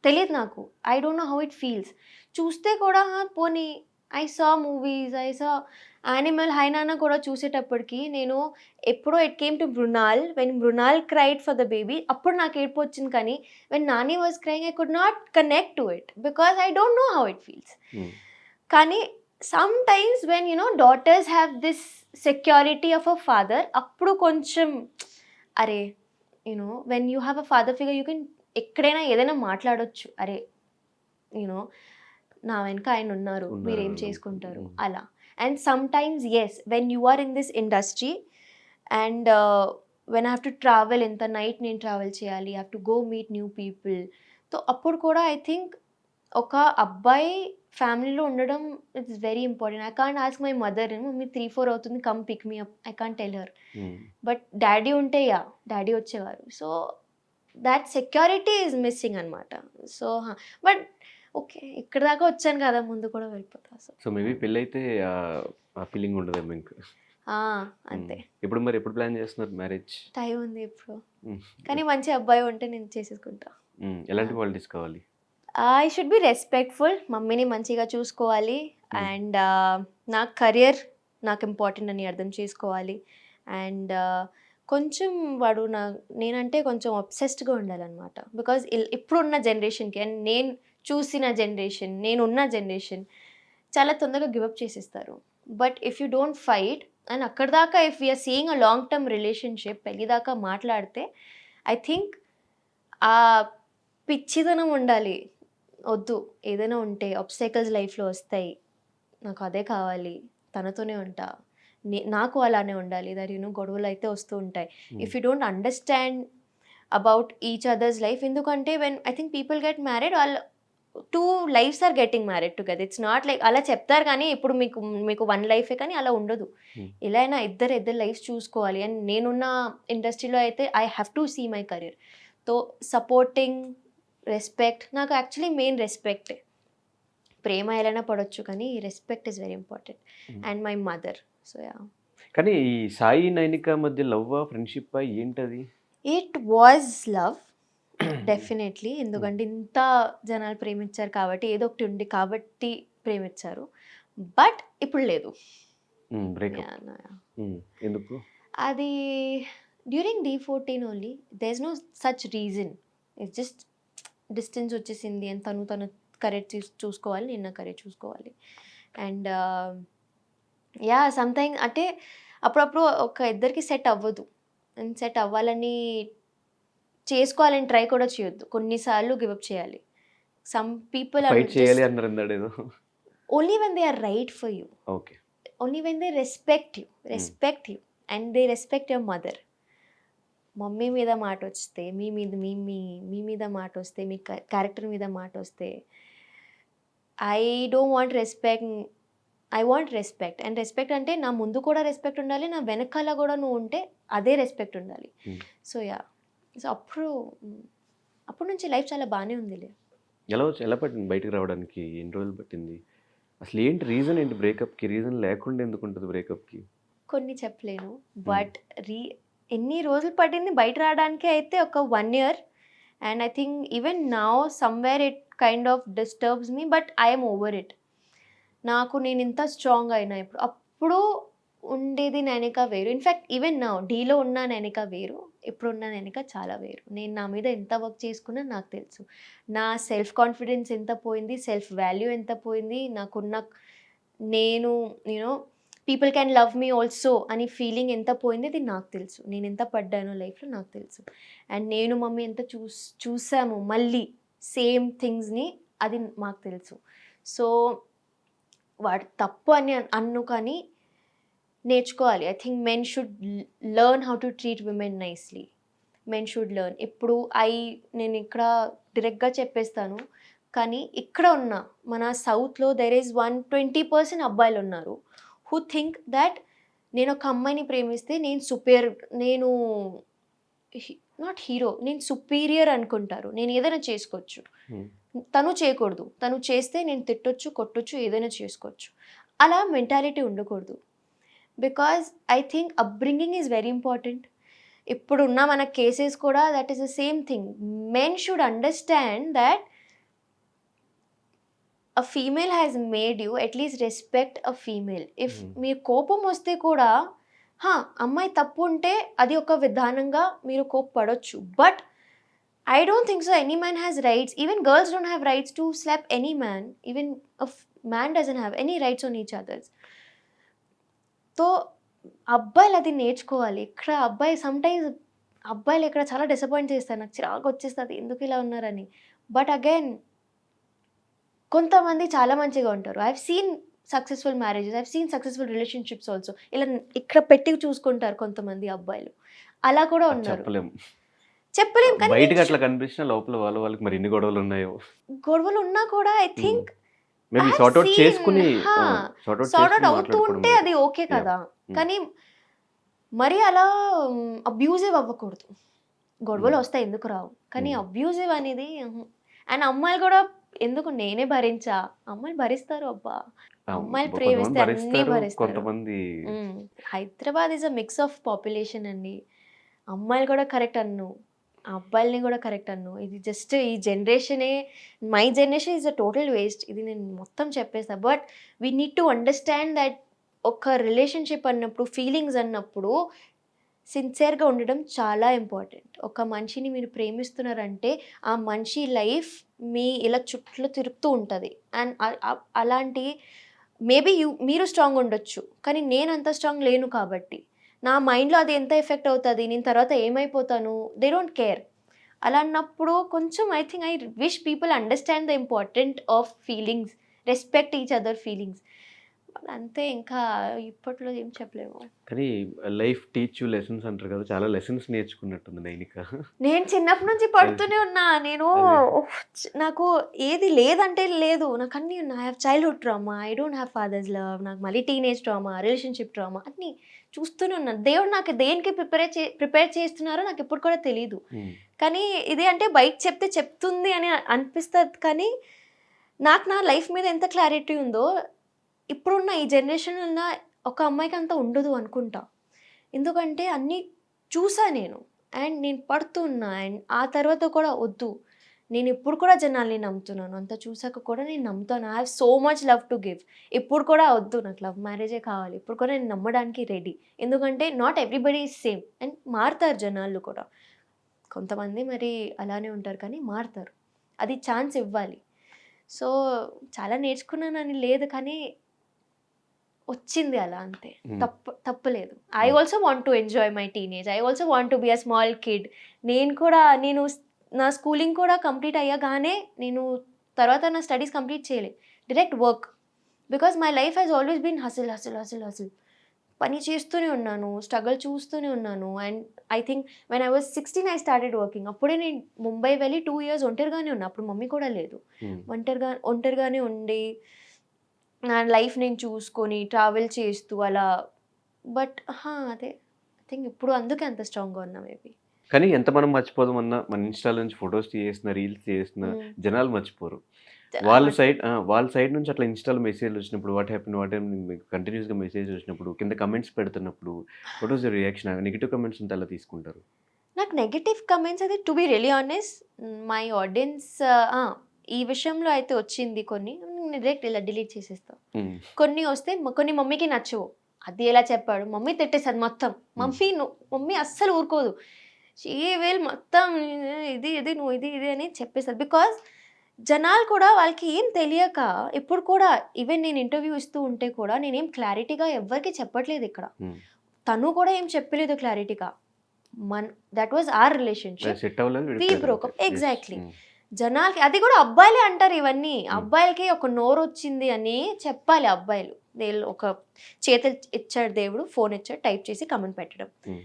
తెలియదు. నాకు I don't know how it feels. చూస్తే కూడా పోనీ I saw movies, I saw Animal, Hi Nanna కూడా చూసేటప్పటికి నేను ఎప్పుడో it came to Mrunal. When Mrunal cried for the baby అప్పుడు నాకు ఏడుపు వచ్చింది. కానీ when Nani was crying I could not connect to it because I don't know how it feels. కానీ sometimes when daughters have this security of a father, అప్పుడు కొంచెం అరే when you have a father figure you can ఎక్కడైనా ఏదైనా మాట్లాడొచ్చు. అరే నా వెనక ఆయన ఉన్నారు, మీరేం చేసుకుంటారు అలా. And sometimes yes, when you are in this industry and when I have to travel, ఎంత నైట్ నేను ట్రావెల్ చేయాలి, have to go meet new people. So అప్పుడు కూడా ఐ థింక్ ఒక అబ్బాయి ఫ్యామిలీలో ఉండడం it's very important. I can't ask my mother, mummy 3-4 అవుతుంది, come pick me up, I can't tell her. But daddy ఉంటే యా, డాడీ వచ్చేవారు. So that security is missing అనమాట. సో బట్ ఓకే, ఇక్కడ దాకా వచ్చాను కదా, ముందు కూడా వెళ్ళిపోతా. సో మేబీ పెళ్ళి అయితే ఆ ఫీలింగ్ ఉండదేమో ఇంకా. అంతే. ఇప్పుడు మరి ఎప్పుడు ప్లాన్ చేస్తున్నారు మ్యారేజ్? టైం ఉంది ఇప్పుడు, కానీ మంచి అబ్బాయి ఉంటే నేను చేసేసుకుంటా. ఎలాంటి క్వాలిటీస్ కావాలి? ఐ షుడ్ బి రెస్పెక్ట్ఫుల్, మమ్మీని మంచిగా చూసుకోవాలి. అండ్ నా కెరియర్ నాకు ఇంపార్టెంట్ అని అర్థం చేసుకోవాలి. అండ్ కొంచెం వాడు నేనంటే కొంచెం అబ్సెస్డ్గా ఉండాలన్నమాట. బికాజ్ ఇప్పుడున్న జనరేషన్కి అండ్ నేను చూసిన జనరేషన్, నేనున్న జనరేషన్ చాలా తొందరగా గివప్ చేసేస్తారు. But if you don't fight and అక్కడ దాకా if we're seeing a long term relationship, పెళ్ళి దాకా మాట్లాడితే ఐ థింక్ ఆ పిచ్చిదనం ఉండాలి. వద్దు, ఏదైనా ఉంటే ఆబ్స్టకల్స్ లైఫ్లో వస్తాయి, నాకు అదే కావాలి, తనతోనే ఉంటా, నాకు అలానే ఉండాలి. దట్ గొడవలు అయితే వస్తూ ఉంటాయి. If you don't understand about each others life, ఎందుకంటే when I think people get married, వాళ్ళు 2 lives are getting married together. It's not like అలా చెప్తారు కానీ ఇప్పుడు మీకు 1 లైఫే, కానీ అలా ఉండదు. ఇలా అయినా ఇద్దరు లైఫ్ చూసుకోవాలి. అండ్ నేనున్న ఇండస్ట్రీలో అయితే I have to see my career. So supporting, respect, నాకు యాక్చువల్లీ మెయిన్ రెస్పెక్ట్. ప్రేమ ఎలానా పడవచ్చు కానీ respect is very important. And my mother. So yeah. కానీ ఈ సాయి నైనిక మధ్య లవ్ ఫ్రెండ్షిప్ ఏంటది? It was love definitely. ఎందుకంటే ఇంత జనాలు ప్రేమించారు కాబట్టి, ఏదో ఒకటి ఉంది కాబట్టి ప్రేమించారు. బట్ ఇప్పుడు లేదు. ఎందుకు? అది during D14 only. There is no such reason. It's just distance వచ్చేసింది అండ్ తను కరెక్ట్ చూసుకోవాలి, నేను నా కరెక్ట్ చూసుకోవాలి. అండ్ యా, సంథింగ్ అంటే అప్పుడప్పుడు ఒక ఇద్దరికి సెట్ అవ్వదు. అండ్ సెట్ అవ్వాలని చేసుకోవాలని ట్రై కూడా చేయొద్దు, కొన్నిసార్లు గివప్ చేయాలి. సమ్ పీపుల్ ఆర్ చేయాలి అన్నారు ఇందాడేదో. Only when they are right for you, okay, only when they respect you and they respect your mother. Mummy మీద మాట వస్తే, మీ మీద మాట వస్తే, మీ క్యారెక్టర్ మీద మాట వస్తే, I don't want respect, I want respect. And respect అంటే నా ముందు కూడా రెస్పెక్ట్ ఉండాలి, నా వెనకాల కూడా నువ్వు ఉంటే అదే రెస్పెక్ట్ ఉండాలి. సో యా, సో అప్పుడు నుంచి లైఫ్ చాలా బాగానే ఉందిలే. ఎలా పట్టింది బయటకు రావడానికి? ఎన్ని రోజులు పట్టింది? అసలు ఏంటి రీజన్ ఏంటి బ్రేకప్కి? రీజన్ లేకుండా ఎందుకు ఉంటుంది బ్రేకప్కి? కొన్ని చెప్పలేను. బట్ ఎన్ని రోజులు పట్టింది బయట రావడానికి అయితే ఒక 1 year. And I think even now somewhere it kind of disturbs me. But I am over it. నాకు నేను ఇంత స్ట్రాంగ్ అయినా ఇప్పుడు. అప్పుడు ఉండేది నైనిక వేరు. ఇన్‌ఫాక్ట్ ఈవెన్ నౌ డీలో ఉన్న నైనిక వేరు. ఇప్పుడున్న నైనిక చాలా వేరు. నేను నా మీద ఎంత వర్క్ చేసుకున్నా నాకు తెలుసు. నా సెల్ఫ్ కాన్ఫిడెన్స్ ఎంత పోయింది, సెల్ఫ్ వాల్యూ ఎంత పోయింది, నాకున్న నేను people can love me also అని ఫీలింగ్ ఎంత పోయింది అది నాకు తెలుసు. నేను ఎంత పడ్డానో లైఫ్‌లో నాకు తెలుసు. అండ్ నేను మమ్మీ ఎంత చూసాము మళ్ళీ సేమ్ థింగ్స్‌ని అది మాకు తెలుసు. సో వాడు తప్పు అని కానీ నేర్చుకోవాలి. I think men should learn how to treat women nicely. Men should learn. ఇప్పుడు నేను ఇక్కడ డైరెక్ట్గా చెప్పేస్తాను. కానీ ఇక్కడ ఉన్న మన సౌత్‌లో దెర్ ఈజ్ 120% అబ్బాయిలు ఉన్నారు హూ థింక్ దట్ నేను ఒక అమ్మాయిని ప్రేమిస్తే నేను నాట్ హీరో, నేను సుపీరియర్ అనుకుంటారు. నేను ఏదైనా చేసుకోవచ్చు, తను చేయకూడదు. తను చేస్తే నేను తిట్టొచ్చు, కొట్టొచ్చు, ఏదైనా చేసుకోవచ్చు. అలా మెంటాలిటీ ఉండకూడదు. Because I think upbringing is very important. ఇప్పుడున్న మన కేసెస్ కూడా that is the same thing. Men should understand that a female has made you at least respect a female. If మీరు కోపం వస్తే కూడా అమ్మాయి తప్పు ఉంటే అది ఒక విధానంగా మీరు కోప్పడొచ్చు. But I don't think so any man has rights. Even girls don't have rights to slap any man. Even a man doesn't have any rights on each others. So అబ్బాయిలు అది నేర్చుకోవాలి. ఇక్కడ సమ్టైమ్స్ అబ్బాయిలు ఇక్కడ చాలా డిసప్పాయింట్ చేస్తారు. నాకు చిరాకు వచ్చేస్తుంది ఎందుకు ఇలా ఉన్నారని. బట్ అగైన్ కొంతమంది చాలా మంచిగా ఉంటారు. I have seen successful marriages, I have seen successful relationships also. ఇలా ఇక్కడ పెట్టి చూసుకుంటారు కొంతమంది అబ్బాయిలు. అలా కూడా ఉన్నారు. చెప్పలేం కానీ బయటకి అట్లా కనిపించిన లోపల వాళ్ళకి మరి ఎన్ని గొడవలు ఉన్నాయో. గొడవలు ఉన్నా కూడా I think maybe sort out చేసుకుని సార్ట్ అవుట్ అవుతూ ఉంటే అది ఓకే కదా. కానీ మరి అలా అబ్యూజివ్ అవ్వకూడదు. గొడవలు వస్తాయి, ఎందుకు రావు, కానీ అబ్యూజివ్ అనేది. అండ్ అమ్మాయిలు కూడా ఎందుకు నేనే భరించా, అమ్మాయిలు భరిస్తారు. అబ్బా, అమ్మాయిలు ప్రేమిస్తే అన్నీ భరిస్తారు. Hyderabad is a mix of population అండి. అమ్మాయిలు కూడా కరెక్ట్ అన్ను, అబ్బాయిలని కూడా కరెక్ట్ అన్ను. ఇది జస్ట్ ఈ జనరేషనే, my generation is a total waste. ఇది నేను మొత్తం చెప్పేస్తా. But we need to understand that ఒక రిలేషన్షిప్ అన్నప్పుడు, ఫీలింగ్స్ అన్నప్పుడు సిన్సియర్గా ఉండడం చాలా ఇంపార్టెంట్. ఒక మనిషిని మీరు ప్రేమిస్తున్నారంటే ఆ మనిషి లైఫ్ ఇలా చుట్టూ తిరుగుతూ ఉంటుంది. అండ్ అలాంటి మేబీ మీరు స్ట్రాంగ్ ఉండొచ్చు, కానీ నేను అంత స్ట్రాంగ్ లేను. కాబట్టి నా మైండ్లో అది ఎంత ఎఫెక్ట్ అవుతుంది, నేను తర్వాత ఏమైపోతాను, దే డోంట్ కేర్. అలా అన్నప్పుడు కొంచెం I think I wish people understand the important of feelings, respect each other feelings. అంతే, ఇంకా ఇప్పట్లో ఏం చెప్పలేము. కానీ లైఫ్ టీచ్ యూ లెసన్స్ అంటారు కదా, చాలా లెసన్స్ నేర్చుకున్నట్టుంది నైనిక. నేను చిన్నప్పటి నుంచి పడుతూనే ఉన్నా. నాకు ఏది లేదంటే లేదు, నాకు అన్నీ ఉన్నాయి. I have childhood trauma, I don't have fathers love, నాకు మళ్ళీ టీనేజ్ ట్రామా, రిలేషన్షిప్ ట్రామా, అన్నీ చూస్తూనే ఉన్నాను. దేవుడు నాకు దేనికి ప్రిపేర్ చేస్తున్నారో నాకు ఇప్పుడు కూడా తెలీదు. కానీ ఇది అంటే బయట చెప్తే చెప్తుంది అని అనిపిస్తుంది. కానీ నాకు నా లైఫ్ మీద ఎంత క్లారిటీ ఉందో ఇప్పుడున్న ఈ జనరేషన్ ఉన్న ఒక అమ్మాయికి అంత ఉండదు అనుకుంటా. ఎందుకంటే అన్నీ చూసా నేను, అండ్ నేను పడుతున్నా. అండ్ ఆ తర్వాత కూడా వద్దు, నేను ఇప్పుడు కూడా జనాల్ని నమ్ముతున్నాను. అంత చూసాక కూడా నేను నమ్ముతాను. I have so much love to give. ఇప్పుడు కూడా వద్దు, నాకు లవ్ మ్యారేజే కావాలి. ఇప్పుడు కూడా నేను నమ్మడానికి రెడీ. ఎందుకంటే not everybody is same. And మారుతారు జనాలు కూడా. కొంతమంది మరి అలానే ఉంటారు, కానీ మారుతారు. అది ఛాన్స్ ఇవ్వాలి. సో చాలా నేర్చుకున్నానని లేదు, కానీ వచ్చింది అలా, అంతే. తప్పలేదు. I also want to enjoy my teenage. I also want to be a small kid. నేను నా స్కూలింగ్ కూడా కంప్లీట్ అయ్యగానే నేను తర్వాత నా స్టడీస్ కంప్లీట్ చేయలే, direct work. Because my life has always been hustle hustle hustle hustle. పని చేస్తూనే ఉన్నాను, స్ట్రగుల్ చూస్తూనే ఉన్నాను. And I think when I was 16 I started working. అప్పుడే నేను ముంబై వెళ్ళి 2 years ఒంటరిగానే ఉన్నా. అప్పుడు మమ్మీ కూడా లేదు. ఒంటరిగానే ఉండి నా లైఫ్ నేను చూసుకొని ట్రావెల్ చేస్తూ అలా. బట్ అదే ఐ థింక్ ఇప్పుడు అందుకే అంత స్ట్రాంగ్గా ఉన్నా మేబీ. కానీ ఎంత మనం మర్చిపోదామన్నా, మన ఇన్స్టాల్ నుంచి ఫొటోస్ చేసిన, రీల్స్ చేసిన జనాలు మర్చిపోరు. వాళ్ళ సైడ్ నుంచి అట్లా ఇన్‌స్టా‌లో మెసేజ్‌లు వచ్చినప్పుడు వాట్ హ్యాపెన్ మీకు కంటిన్యూయస్‌గా మెసేజ్ వచ్చినప్పుడు, కింద కామెంట్స్ పెడుతున్నప్పుడు what was your reaction? Negative comments ఉంటే ఎలా తీసుకుంటారు? నాకు నెగెటివ్ కమెంట్స్ అయితే to be really honest my audience ఈ విషయంలో అయితే వచ్చింది కొన్ని. నేను డైరెక్ట్ ఇలా డిలీట్ చేసేస్తా. హ్మ్. కొన్ని వస్తే కొన్ని మమ్మీకి నచ్చవు. అది ఎలా చెప్పాడు? మమ్మీ తిట్టేస్తది మొత్తం. మమ్మీ అస్సలు ఊరుకోదు. షీ విల్ మొత్తం ఇది నువ్వు ఇది అని చెప్పేస్తది. బికాజ్ జనాలు కూడా వాళ్ళకి ఏం తెలియక ఇప్పుడు కూడా ఈవెన్ నేను ఇంటర్వ్యూ ఇస్తూ ఉంటే కూడా నేనేం క్లారిటీగా ఎవ్వరికీ చెప్పట్లేదు ఇక్కడ. హ్మ్. తను కూడా ఏం చెప్పలేదు క్లారిటీగా. That was our relationship. Set అవ్వలేదు వి విడిపోయారు బ్రోక్ అంతే. అప్. యెస్. ఎగ్జాక్ట్‌లీ. హ్మ్. జనాలకి అది కూడా అబ్బాయిలే అంటారు ఇవన్నీ. అబ్బాయిలకి ఒక నోరొచ్చింది అని చెప్పాలి అబ్బాయిలు. వీళ్ళు ఒక చేతులు ఇచ్చాడు దేవుడు, ఫోన్ ఇచ్చాడు, టైప్ చేసి కామెంట్ పెట్టడం. హ్మ్.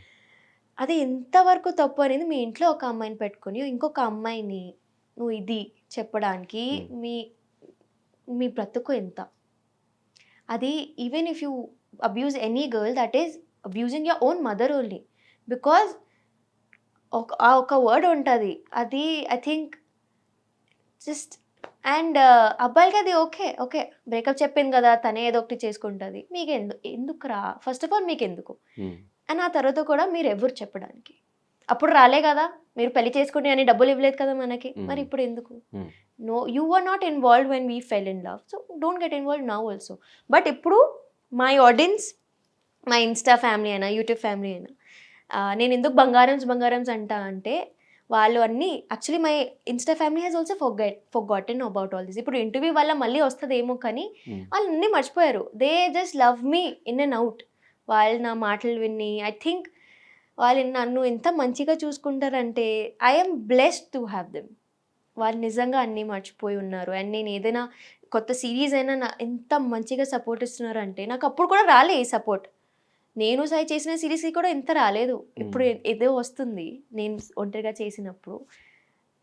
అది ఎంతవరకు తప్పు అనేది మీ ఇంట్లో ఒక అమ్మాయిని పెట్టుకొని ఇంకొక అమ్మాయిని నువ్వు ఇది చెప్పడానికి మీ మీ బ్రతుకు ఎంత? అది even if you abuse any girl that is abusing your own mother only. Because ఒక వర్డ్ ఉంటుంది. అది ఐ థింక్ జస్ట్ అండ్ అబ్బాయిలకి అది ఓకే బ్రేకప్ చెప్పింది కదా తనే ఏదో ఒకటి చేసుకుంటుంది. మీకు ఎందుకురా? ఫస్ట్ ఆఫ్ ఆల్ మీకు ఎందుకు? హ్మ్. అండ్ ఆ తర్వాత కూడా మీరు ఎవరు చెప్పడానికి? అప్పుడు రాలే కదా, మీరు పెళ్లి చేసుకుని అని డబ్బులు ఇవ్వలేదు కదా మనకి. మరి ఇప్పుడు ఎందుకు? Hmm. No, you are not involved when we fell in love. So don't get involved now also. But ఇప్పుడు మై ఆడియన్స్, మా ఇన్స్టా ఫ్యామిలీ అయినా యూట్యూబ్ ఫ్యామిలీ అయినా నేను ఎందుకు బంగారమ్స్ అంటా అంటే వాళ్ళు అన్నీ actually my Insta family has also forgotten about all this. ఇప్పుడు ఇంటర్వ్యూ వల్ల మళ్ళీ వస్తుందేమో కానీ వాళ్ళు అన్నీ మర్చిపోయారు. They just love me in and out. వాళ్ళు నా మాటలు విని ఐ థింక్ వాళ్ళు నన్ను ఎంత మంచిగా చూసుకుంటారంటే I'm blessed to have them. వాళ్ళు నిజంగా అన్నీ మర్చిపోయి ఉన్నారు. అండ్ నేను ఏదైనా కొత్త సిరీస్ అయినా ఎంత మంచిగా సపోర్ట్ ఇస్తున్నారంటే నాకు అప్పుడు కూడా రాలే ఈ సపోర్ట్. నేను సాయి చేసిన సిరీస్కి కూడా ఇంత రాలేదు. ఇప్పుడు ఏదో వస్తుంది నేను ఒంటరిగా చేసినప్పుడు.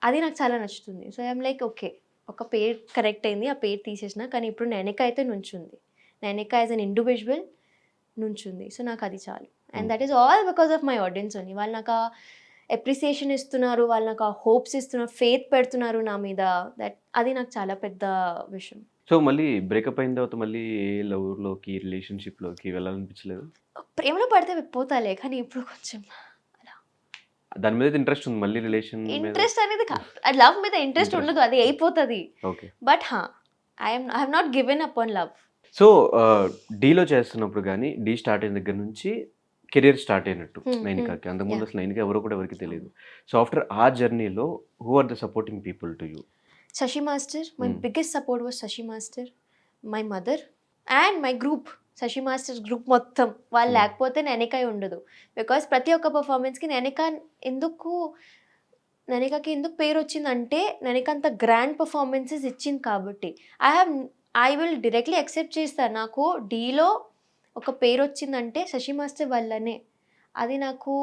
అది నాకు చాలా నచ్చుతుంది. సో ఐఎమ్ లైక్ ఓకే, ఒక పేరు కరెక్ట్ అయింది, ఆ పేరు తీసేసిన. కానీ ఇప్పుడు నైనిక అయితే నుంచుంది. నైనిక యాజ్ అన్ ఇండివిజువల్ నుంచుంది. సో నాకు అది చాలు. And that is all because of my audience only. వాళ్ళు నాకు అప్రిసియేషన్ ఇస్తున్నారు, వాళ్ళు నాకు హోప్స్ ఇస్తున్నారు, ఫెయిత్ పెడుతున్నారు నా మీద. అది నాకు చాలా పెద్ద విషయం. సో మళ్ళీ బ్రేకప్ అయిన తర్వాత మళ్ళీ ఏ లవ్‌లోకి, రిలేషన్‌షిప్‌లోకి వెళ్ళాలనిపించలేదు? ప్రేమలో పడితే పోతాలే, కానీ ఇప్పుడు కొంచెం అలా దాని మీద ఇంట్రెస్ట్ ఉంది మళ్ళీ రిలేషన్ మీద? ఇంట్రెస్ట్ అనేది లవ్ మీద ఇంట్రెస్ట్ ఉండదు, అది అయిపోతుంది. Okay. But I have not given up on love. So డీలో చేస్తున్నప్పుడు గానీ, డీ స్టార్ట్ అయిన దగ్గర నుంచి కెరియర్ స్టార్ట్ అయినట్టు నైనికాకి. అంతకుముందు అసలు నైనిక ఎవరో కూడా ఎవరికీ తెలీదు. సో ఆఫ్టర్ ఆ జర్నీలో who are the supporting people to you? Shashi master, my biggest support was Shashi master, my mother and my group. Shashi masters group మొత్తం వాళ్ళు లేకపోతే నైనిక ఉండదు. బికాస్ ప్రతి ఒక్క పర్ఫార్మెన్స్కి నైనికకి ఎందుకు పేరు వచ్చిందంటే నైనిక అంత గ్రాండ్ పర్ఫార్మెన్సెస్ ఇచ్చింది కాబట్టి. ఐ విల్ డైరెక్ట్లీ యాక్సెప్ట్ చేస్తాను. నాకు డీలో ఒక పేరు వచ్చిందంటే శశి మాస్టర్ వల్లనే. అది నాకు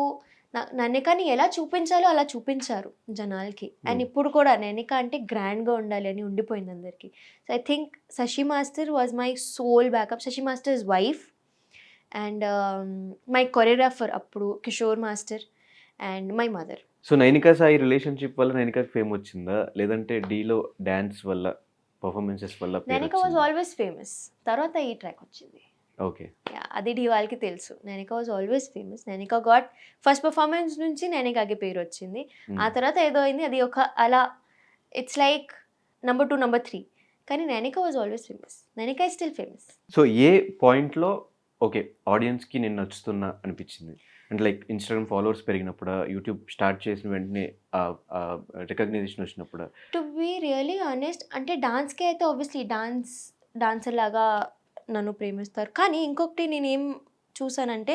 నైనికని ఎలా చూపించాలో అలా చూపించారు జనాలకి. అండ్ ఇప్పుడు కూడా నైనిక అంటే గ్రాండ్గా ఉండాలి అని ఉండిపోయింది అందరికీ. So I think Shashi master was my soul backup. Shashi master's wife and my choreographer అప్పుడు Kishore master and my mother. So Nainika Sai relationship వల్ల నైనికాకి ఫేమ్ వచ్చిందా? లేదంటే డీలో డాన్స్ వల్ల, పర్ఫార్మెన్సెస్ వల్ల పేరు నైనిక వాజ్ వచ్చిందా? Always famous. తర్వాత ఈ ట్రాక్ వచ్చింది. ఓకే. అది ఢీ వాళ్ళకి తెలుసు. Nainika was always famous. Nainika got first performance నుంచి నైనికాకి పేరు వచ్చింది. ఆ తర్వాత ఏదో అయింది, అది ఒక అలా ఇట్స్ లైక్ నెంబర్ 2, నెంబర్ 3. కానీ Nainika was always famous. Nainika is still famous. So a పాయింట్‌లో ఓకే, ఆడియన్స్‌కి నేను నచ్చుతున్నా అనిపించింది? అంటే లైక్ ఇన్‌స్టాగ్రామ్ ఫాలోవర్స్ పెరిగినప్పుడా? యూట్యూబ్ స్టార్ట్ చేసిన వెంటనే రికగ్నిషన్ వచ్చినప్పుడా? టు బీ రియలీ ఆనెస్ట్ అంటే డాన్స్‌కి అయితే ఆబ్వియస్లీ డాన్సర్ లాగా నన్ను ప్రేమిస్తారు. కానీ ఇంకొకటి నేనేం చూసానంటే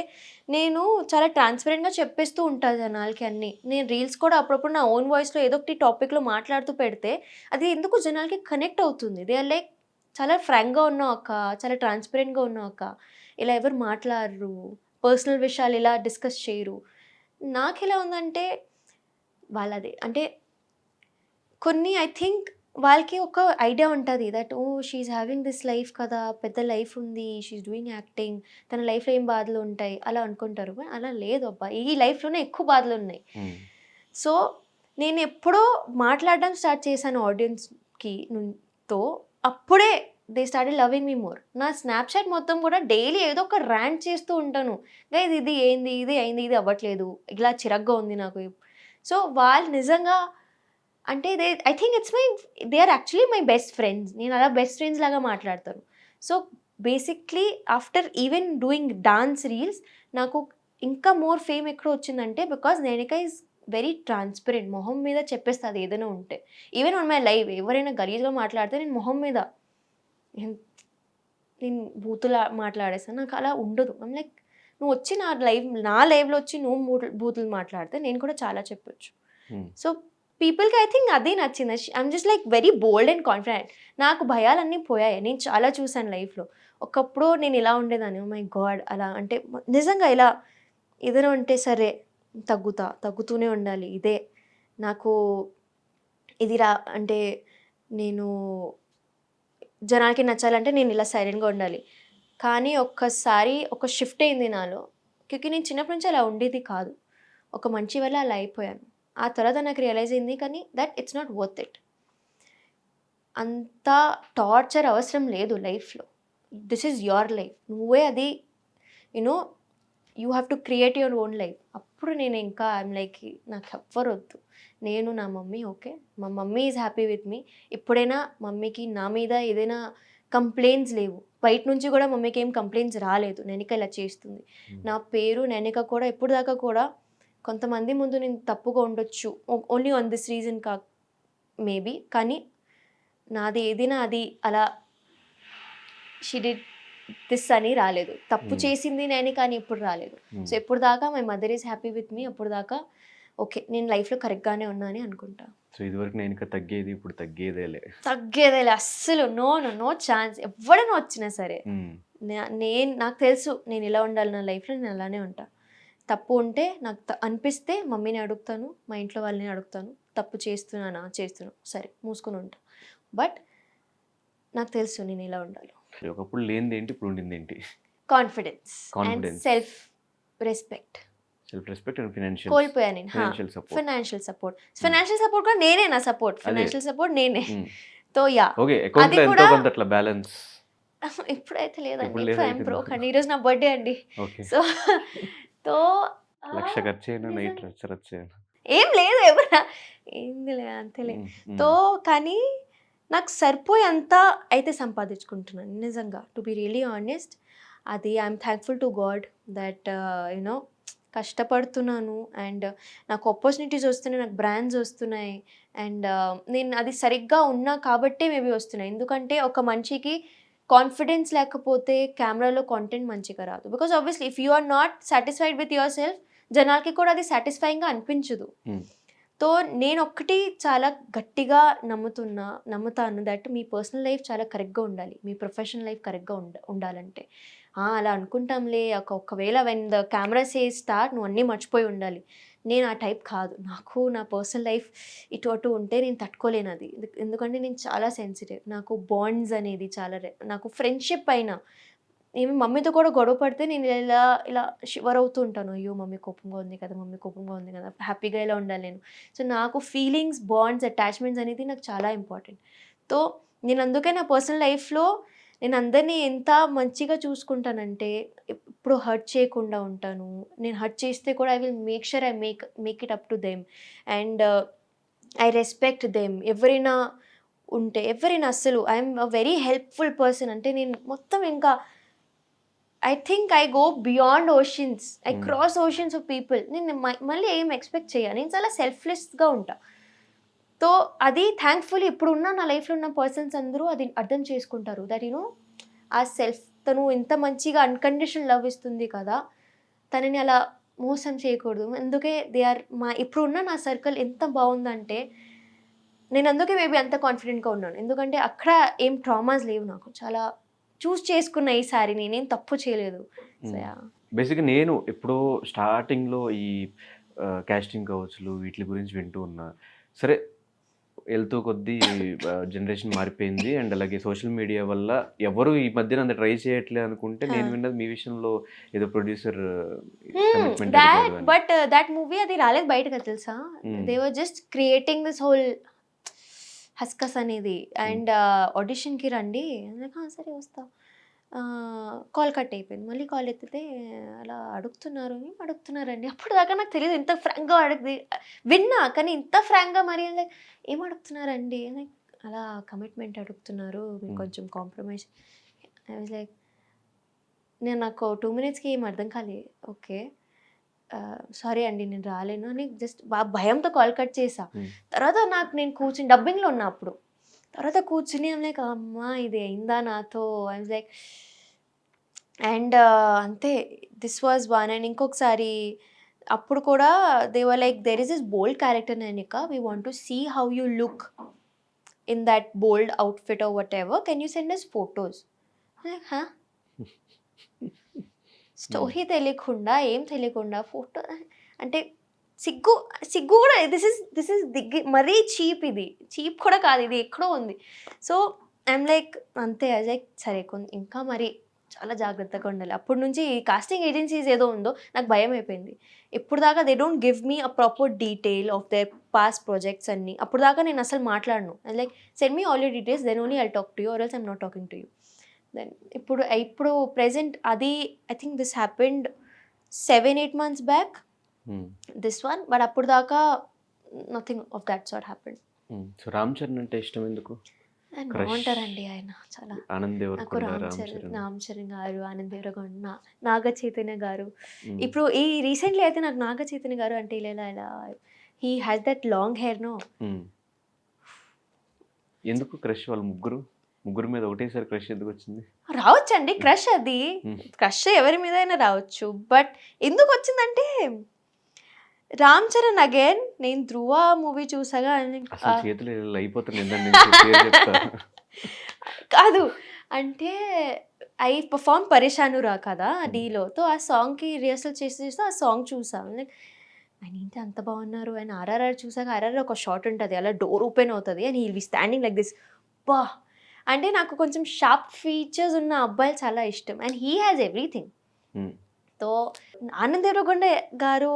నేను చాలా ట్రాన్స్పరెంట్‌గా చెప్పేస్తూ ఉంటా జనాలకి అన్నీ. నేను రీల్స్ కూడా అప్పుడప్పుడు నా ఓన్ వాయిస్‌లో ఏదో ఒకటి టాపిక్‌లో మాట్లాడుతూ పెడితే అది ఎందుకు జనాలకి కనెక్ట్ అవుతుంది. దే ఆర్ లైక్ చాలా ఫ్రాంక్‌గా ఉన్నావు అక్క, చాలా ట్రాన్స్పరెంట్‌గా ఉన్నావు అక్క, ఇలా ఎవరు మాట్లాడరు, పర్సనల్ విషయాలు ఇలా డిస్కస్ చేయరు. నాకెలా ఉందంటే వాళ్ళది అంటే కొన్ని ఐ థింక్ వాళ్ళకి ఒక ఐడియా ఉంటుంది that oh she is having this life కదా, పెద్ద లైఫ్ ఉంది, షీ ఈజ్ డూయింగ్ యాక్టింగ్, తన లైఫ్లో ఏం బాధలు ఉంటాయి అలా అనుకుంటారు. అలా లేదు అబ్బా, ఈ లైఫ్లోనే ఎక్కువ బాధలు ఉన్నాయి. సో నేను ఎప్పుడో మాట్లాడడం స్టార్ట్ చేశాను ఆడియన్స్కి తో అప్పుడే they started loving me more. నా స్నాప్చాట్ మొత్తం కూడా డైలీ ఏదో ఒక ర్యాంట్ చేస్తూ ఉంటాను. గైస్ ఇది ఏంది, ఇది అయింది, ఇది అవ్వట్లేదు, ఇలా చిరగ్గా ఉంది నాకు. సో వాళ్ళు నిజంగా అంటే I think they are actually my best friends. నేను అలా బెస్ట్ ఫ్రెండ్స్ లాగా మాట్లాడతాను. So basically after even doing dance reels నాకు ఇంకా మోర్ ఫేమ్ ఎక్కడ వచ్చిందంటే బికాస్ నేనిక ఈజ్ వెరీ ట్రాన్స్పరెంట్. మొహం మీద చెప్పేస్తుంది ఏదైనా ఉంటే. ఈవెన్ ఆన్ మై లైవ్ ఎవరైనా గలీజ్గా మాట్లాడితే నేను మొహం మీద నేను బూతులు మాట్లాడేస్తాను. నాకు అలా ఉండదు. ఐమ్ లైక్ నువ్వు వచ్చి నా లైవ్లో వచ్చి నువ్వు బూతులు మాట్లాడితే నేను కూడా చాలా చెప్పొచ్చు. సో పీపుల్కి ఐ థింక్ అదే నచ్చింది. I'm just like very bold and confident. నాకు భయాలన్నీ పోయాయి. నేను చాలా చూసాను లైఫ్లో. ఒకప్పుడు నేను ఇలా ఉండేదాన్ని, మై గాడ్ అలా అంటే నిజంగా ఇలా ఏదైనా ఉంటే సరే తగ్గుతూనే ఉండాలి. ఇదే నాకు ఇది అంటే నేను జనాలకి నచ్చాలంటే నేను ఇలా సైలెంట్గా ఉండాలి. కానీ ఒక్కసారి ఒక షిఫ్ట్ అయింది నాలో. క్యూకి నేను చిన్నప్పటి నుంచి అలా ఉండేది కాదు. ఒక మంచి వల్ల అలా అయిపోయాను. ఆ తర్వాత నాకు రియలైజ్ అయింది కానీ that it's not worth it. అంత టార్చర్ అవసరం లేదు లైఫ్లో. This is your life. నువ్వే అది you know you have to create your own life. అప్పుడు నేను ఇంకా ఐఎమ్ లైక్ నాకు ఎవ్వరు వద్దు, నేను నా మమ్మీ ఓకే, మా మమ్మీ ఈజ్ హ్యాపీ విత్ మీ. ఎప్పుడైనా మమ్మీకి నా మీద ఏదైనా కంప్లైంట్స్ లేవు. బయట నుంచి కూడా మమ్మీకి ఏం కంప్లైంట్స్ రాలేదు నేనిక ఇలా చేస్తుంది. నా పేరు నేనిక కూడా ఇప్పుడు దాకా కూడా కొంతమంది ముందు నేను తప్పుగా ఉండొచ్చు, only on this reason maybe, కానీ నాది ఏదైనా అది అలా షీ డిడ్ దిస్ అని రాలేదు. తప్పు చేసింది నేను కానీ ఇప్పుడు రాలేదు. సో ఎప్పుడు దాకా my mother is happy with me, అప్పుడు దాకా ఓకే నేను లైఫ్లో కరెక్ట్గానే ఉన్నా అని అనుకుంటా. సో ఇదివరకు నేను ఇంకా తగ్గేది, ఇప్పుడు తగ్గేదేలే అస్సలు నో ఛాన్స్. ఎవడైనా వచ్చినా సరే నాకు తెలుసు నేను ఇలా ఉండాలి, నా లైఫ్లో నేను అలానే ఉంటా. తప్పు ఉంటే నాకు అనిపిస్తే మమ్మీని అడుగుతాను, మా ఇంట్లో వాళ్ళని అడుగుతాను. తప్పు చేస్తున్నాను సరే మూసుకొని ఉంటా. బట్ నాకు తెలుసు నేను ఇలా ఉండాలి. ఒకప్పుడు లేనిది ఏంటి, ఇప్పుడు ఉండింది ఏంటి? Confidence and self respect and కోల్పోయాను నేను. ఫైనాన్షియల్ సపోర్ట్ కూడా నేనే, నా ఫైనాన్షియల్ సపోర్ట్ నేనే. తో యా అది కూడా బ్యాలెన్స్ ఇప్పుడైతే లేదండి. ఇప్పుడు ఐఎమ్ బ్రోక్ అండి. ఈరోజు నా బర్త్డే అండి. సో తో లక్ష ఖర్చు ఏం లేదు, ఎవరా ఏంది లే అంతేలే. తో కానీ నాకు సరిపోయి అంతా అయితే సంపాదించుకుంటున్నాను నిజంగా, టు బి రియలీ ఆనెస్ట్. అది I'm thankful to god that you know కష్టపడుతున్నాను అండ్ నాకు ఆపర్చునిటీస్ వస్తున్నాయి, నాకు బ్రాండ్స్ వస్తున్నాయి అండ్ నేను అది సరిగ్గా ఉన్నా కాబట్టే మేబీ వస్తున్నాయి. ఎందుకంటే ఒక మనిషికి కాన్ఫిడెన్స్ లేకపోతే కెమెరాలో కాంటెంట్ మంచిగా రాదు. Because obviously if you are not satisfied with your సెల్ఫ్, జనాలకి కూడా అది సాటిస్ఫైయింగ్గా అనిపించదు. సో నేను ఒక్కటి చాలా గట్టిగా నమ్ముతాను దట్ మీ పర్సనల్ లైఫ్ చాలా కరెక్ట్గా ఉండాలి, మీ ప్రొఫెషనల్ లైఫ్ కరెక్ట్గా ఉండాలంటే అలా అనుకుంటాంలే ఒకవేళ when the camera says start నువ్వు అన్నీ మర్చిపోయి ఉండాలి. నేను ఆ టైప్ కాదు. నాకు నా పర్సనల్ లైఫ్ ఇటు ఉంటే నేను తట్టుకోలేను అది. ఎందుకంటే నేను చాలా సెన్సిటివ్. నాకు బాండ్స్ అనేది చాలా నాకు ఫ్రెండ్షిప్ అయినా ఏమి మమ్మీతో కూడా గొడవ పడితే నేను ఇలా షివర్ అవుతూ ఉంటాను. అయ్యో మమ్మీ కోపంగా ఉంది కదా, హ్యాపీగా ఇలా ఉండాలి నేను. సో నాకు ఫీలింగ్స్, బాండ్స్, అటాచ్మెంట్స్ అనేది నాకు చాలా ఇంపార్టెంట్. సో నేను అందుకే నా పర్సనల్ లైఫ్లో నేను అందరినీ ఎంత మంచిగా చూసుకుంటానంటే ఇప్పుడు హర్ట్ చేయకుండా ఉంటాను. నేను హర్ట్ చేస్తే కూడా I will make sure I make it up to them and I respect them. ఎవరైనా అస్సలు I'm a very helpful person. అంటే నేను మొత్తం ఇంకా I think I go beyond oceans, I cross oceans of people. నేను మళ్ళీ ఏం ఎక్స్పెక్ట్ చేయాలి, నేను చాలా సెల్ఫ్లెస్గా ఉంటా. సో అది థ్యాంక్ఫుల్లీ ఇప్పుడున్న నా లైఫ్లో ఉన్న పర్సన్స్ అందరూ అది అర్థం చేసుకుంటారు. దట్ యూనో ఆ సెల్ఫ్ తను ఇంత మంచిగా అన్కండిషనల్ లవ్ ఇస్తుంది కదా, తనని అలా మోసం చేయకూడదు. అందుకే ఇప్పుడున్న నా సర్కిల్ ఎంత బాగుందంటే నేను అందుకే మేబీ అంత కాన్ఫిడెంట్గా ఉన్నాను. ఎందుకంటే అక్కడ ఏం ట్రామాస్ లేవు, నాకు చాలా చూస్ చేసుకున్న ఈసారి నేనేం తప్పు చేయలేదు. బేసిక్గా నేను ఎప్పుడో స్టార్టింగ్లో ఈ కాస్టింగ్ కౌచ్లు వీటి గురించి వింటూ ఉన్నా. సరే వెళ్తూ కొద్దీ జనరేషన్ మారిపోయింది అండ్ అలాగే సోషల్ మీడియా వల్ల ఎవరు ఈ మధ్యన అంత ట్రై చేయట్లే అనుకుంటే నేను విన్నది మీ విషయంలో ఏదో ప్రొడ్యూసర్ బట్ దట్ మూవీ అది రాలేదు బయటకు తెలుసా. They were just creating this whole హస్కస్ అనేది అండ్ ఆడిషన్కి రండి నాకు సరే వస్తా కాల్ కట్ అయిపోయింది మళ్ళీ కాల్ ఎత్తితే అలా అడుగుతున్నారు ఏం అడుగుతున్నారండి అప్పుడు దాకా నాకు తెలియదు ఇంత ఫ్రాంక్గా అడుగుది విన్నా కానీ ఇంత ఫ్రాంక్గా మరి లైక్ ఏం అడుగుతున్నారండి లైక్ అలా కమిట్మెంట్ అడుగుతున్నారు మీకు కొంచెం కాంప్రమైజ్ ఐ వాజ్ లైక్ నాకు 2 minutesకి ఏం అర్థం కాలేదు ఓకే సారీ అండి నేను రాలేను అని జస్ట్ భయంతో కాల్ కట్ చేసా తర్వాత నేను కూర్చుని డబ్బింగ్లో ఉన్నా అప్పుడు తర్వాత కూర్చుని లైక్ అమ్మా ఇది అయిందా నాతో ఐ వాజ్ లైక్ అండ్ అంతే దిస్ వాజ్ వన్ అండ్ ఇంకొకసారి అప్పుడు కూడా they were like there is is bold character Nainika we want to see how you look in that bold outfit or whatever can you send us photos story తెలియకుండా ఏం తెలియకుండా ఫోటో అంటే సిగ్గు సిగ్గు కూడా దిస్ ఇస్ మరీ చీప్ ఇది చీప్ కూడా కాదు ఇది ఎక్కడో ఉంది సో ఐఎమ్ లైక్ అంతే లైక్ సరే ఇంకా మరి చాలా జాగ్రత్తగా ఉండాలి అప్పటి నుంచి కాస్టింగ్ ఏజెన్సీస్ ఏదో ఉందో నాకు భయం అయిపోయింది ఇప్పుడు దాకా they don't give me a proper detail of their past projects అన్ని అప్పుడు దాకా నేను అసలు మాట్లాడను like send me all your details then only I talk to you or else I'm not talking to you then ఇప్పుడు ప్రెసెంట్ అది I think this happened 7-8 months back this one but అప్పుడు దాకా nothing of that sort happened so Ram Charan అంటే ఇష్టం ఎందుకు బాగుంటారండి ఆయన చాలా ఆనంద్ నాకు రామ్ చరణ్ గారు ఆనంద్ దేవరకొండ నాగ చైతన్య గారు ఇప్పుడు ఈ రీసెంట్లీ అయితే నాకు నాగ చైతన్య గారు అంటే ఇలా he has that long hair no ఎందుకు క్రష్ వాళ్ళు ముగ్గురు మీద ఒకటేసారి క్రష్ ఎందుకు వచ్చింది రావచ్చండి క్రష్ అది క్రష్ ఎవరి మీద అయినా రావచ్చు బట్ ఎందుకు వచ్చిందంటే రామ్ చరణ్ అగైన్ నేను ధ్రువ మూవీ చూసాగా చేతులు అయిపోతుంది కాదు అంటే ఐ పర్ఫార్మ్ పరేషానురా కదా డీలో ఆ సాంగ్కి రిహర్సల్ చేసి ఆ సాంగ్ చూసాను లైక్ ఆయన ఏంటి అంత బాగున్నారు ఆయన ఆర్ఆర్ఆర్ చూసాక ఆర్ఆర్ఆర్ ఒక షాట్ ఉంటుంది అలా డోర్ ఓపెన్ అవుతుంది and he be standing like this బా అంటే నాకు కొంచెం షార్ప్ ఫీచర్స్ ఉన్న అబ్బాయిలు చాలా ఇష్టం and he has everything so Anand Deverakonda garu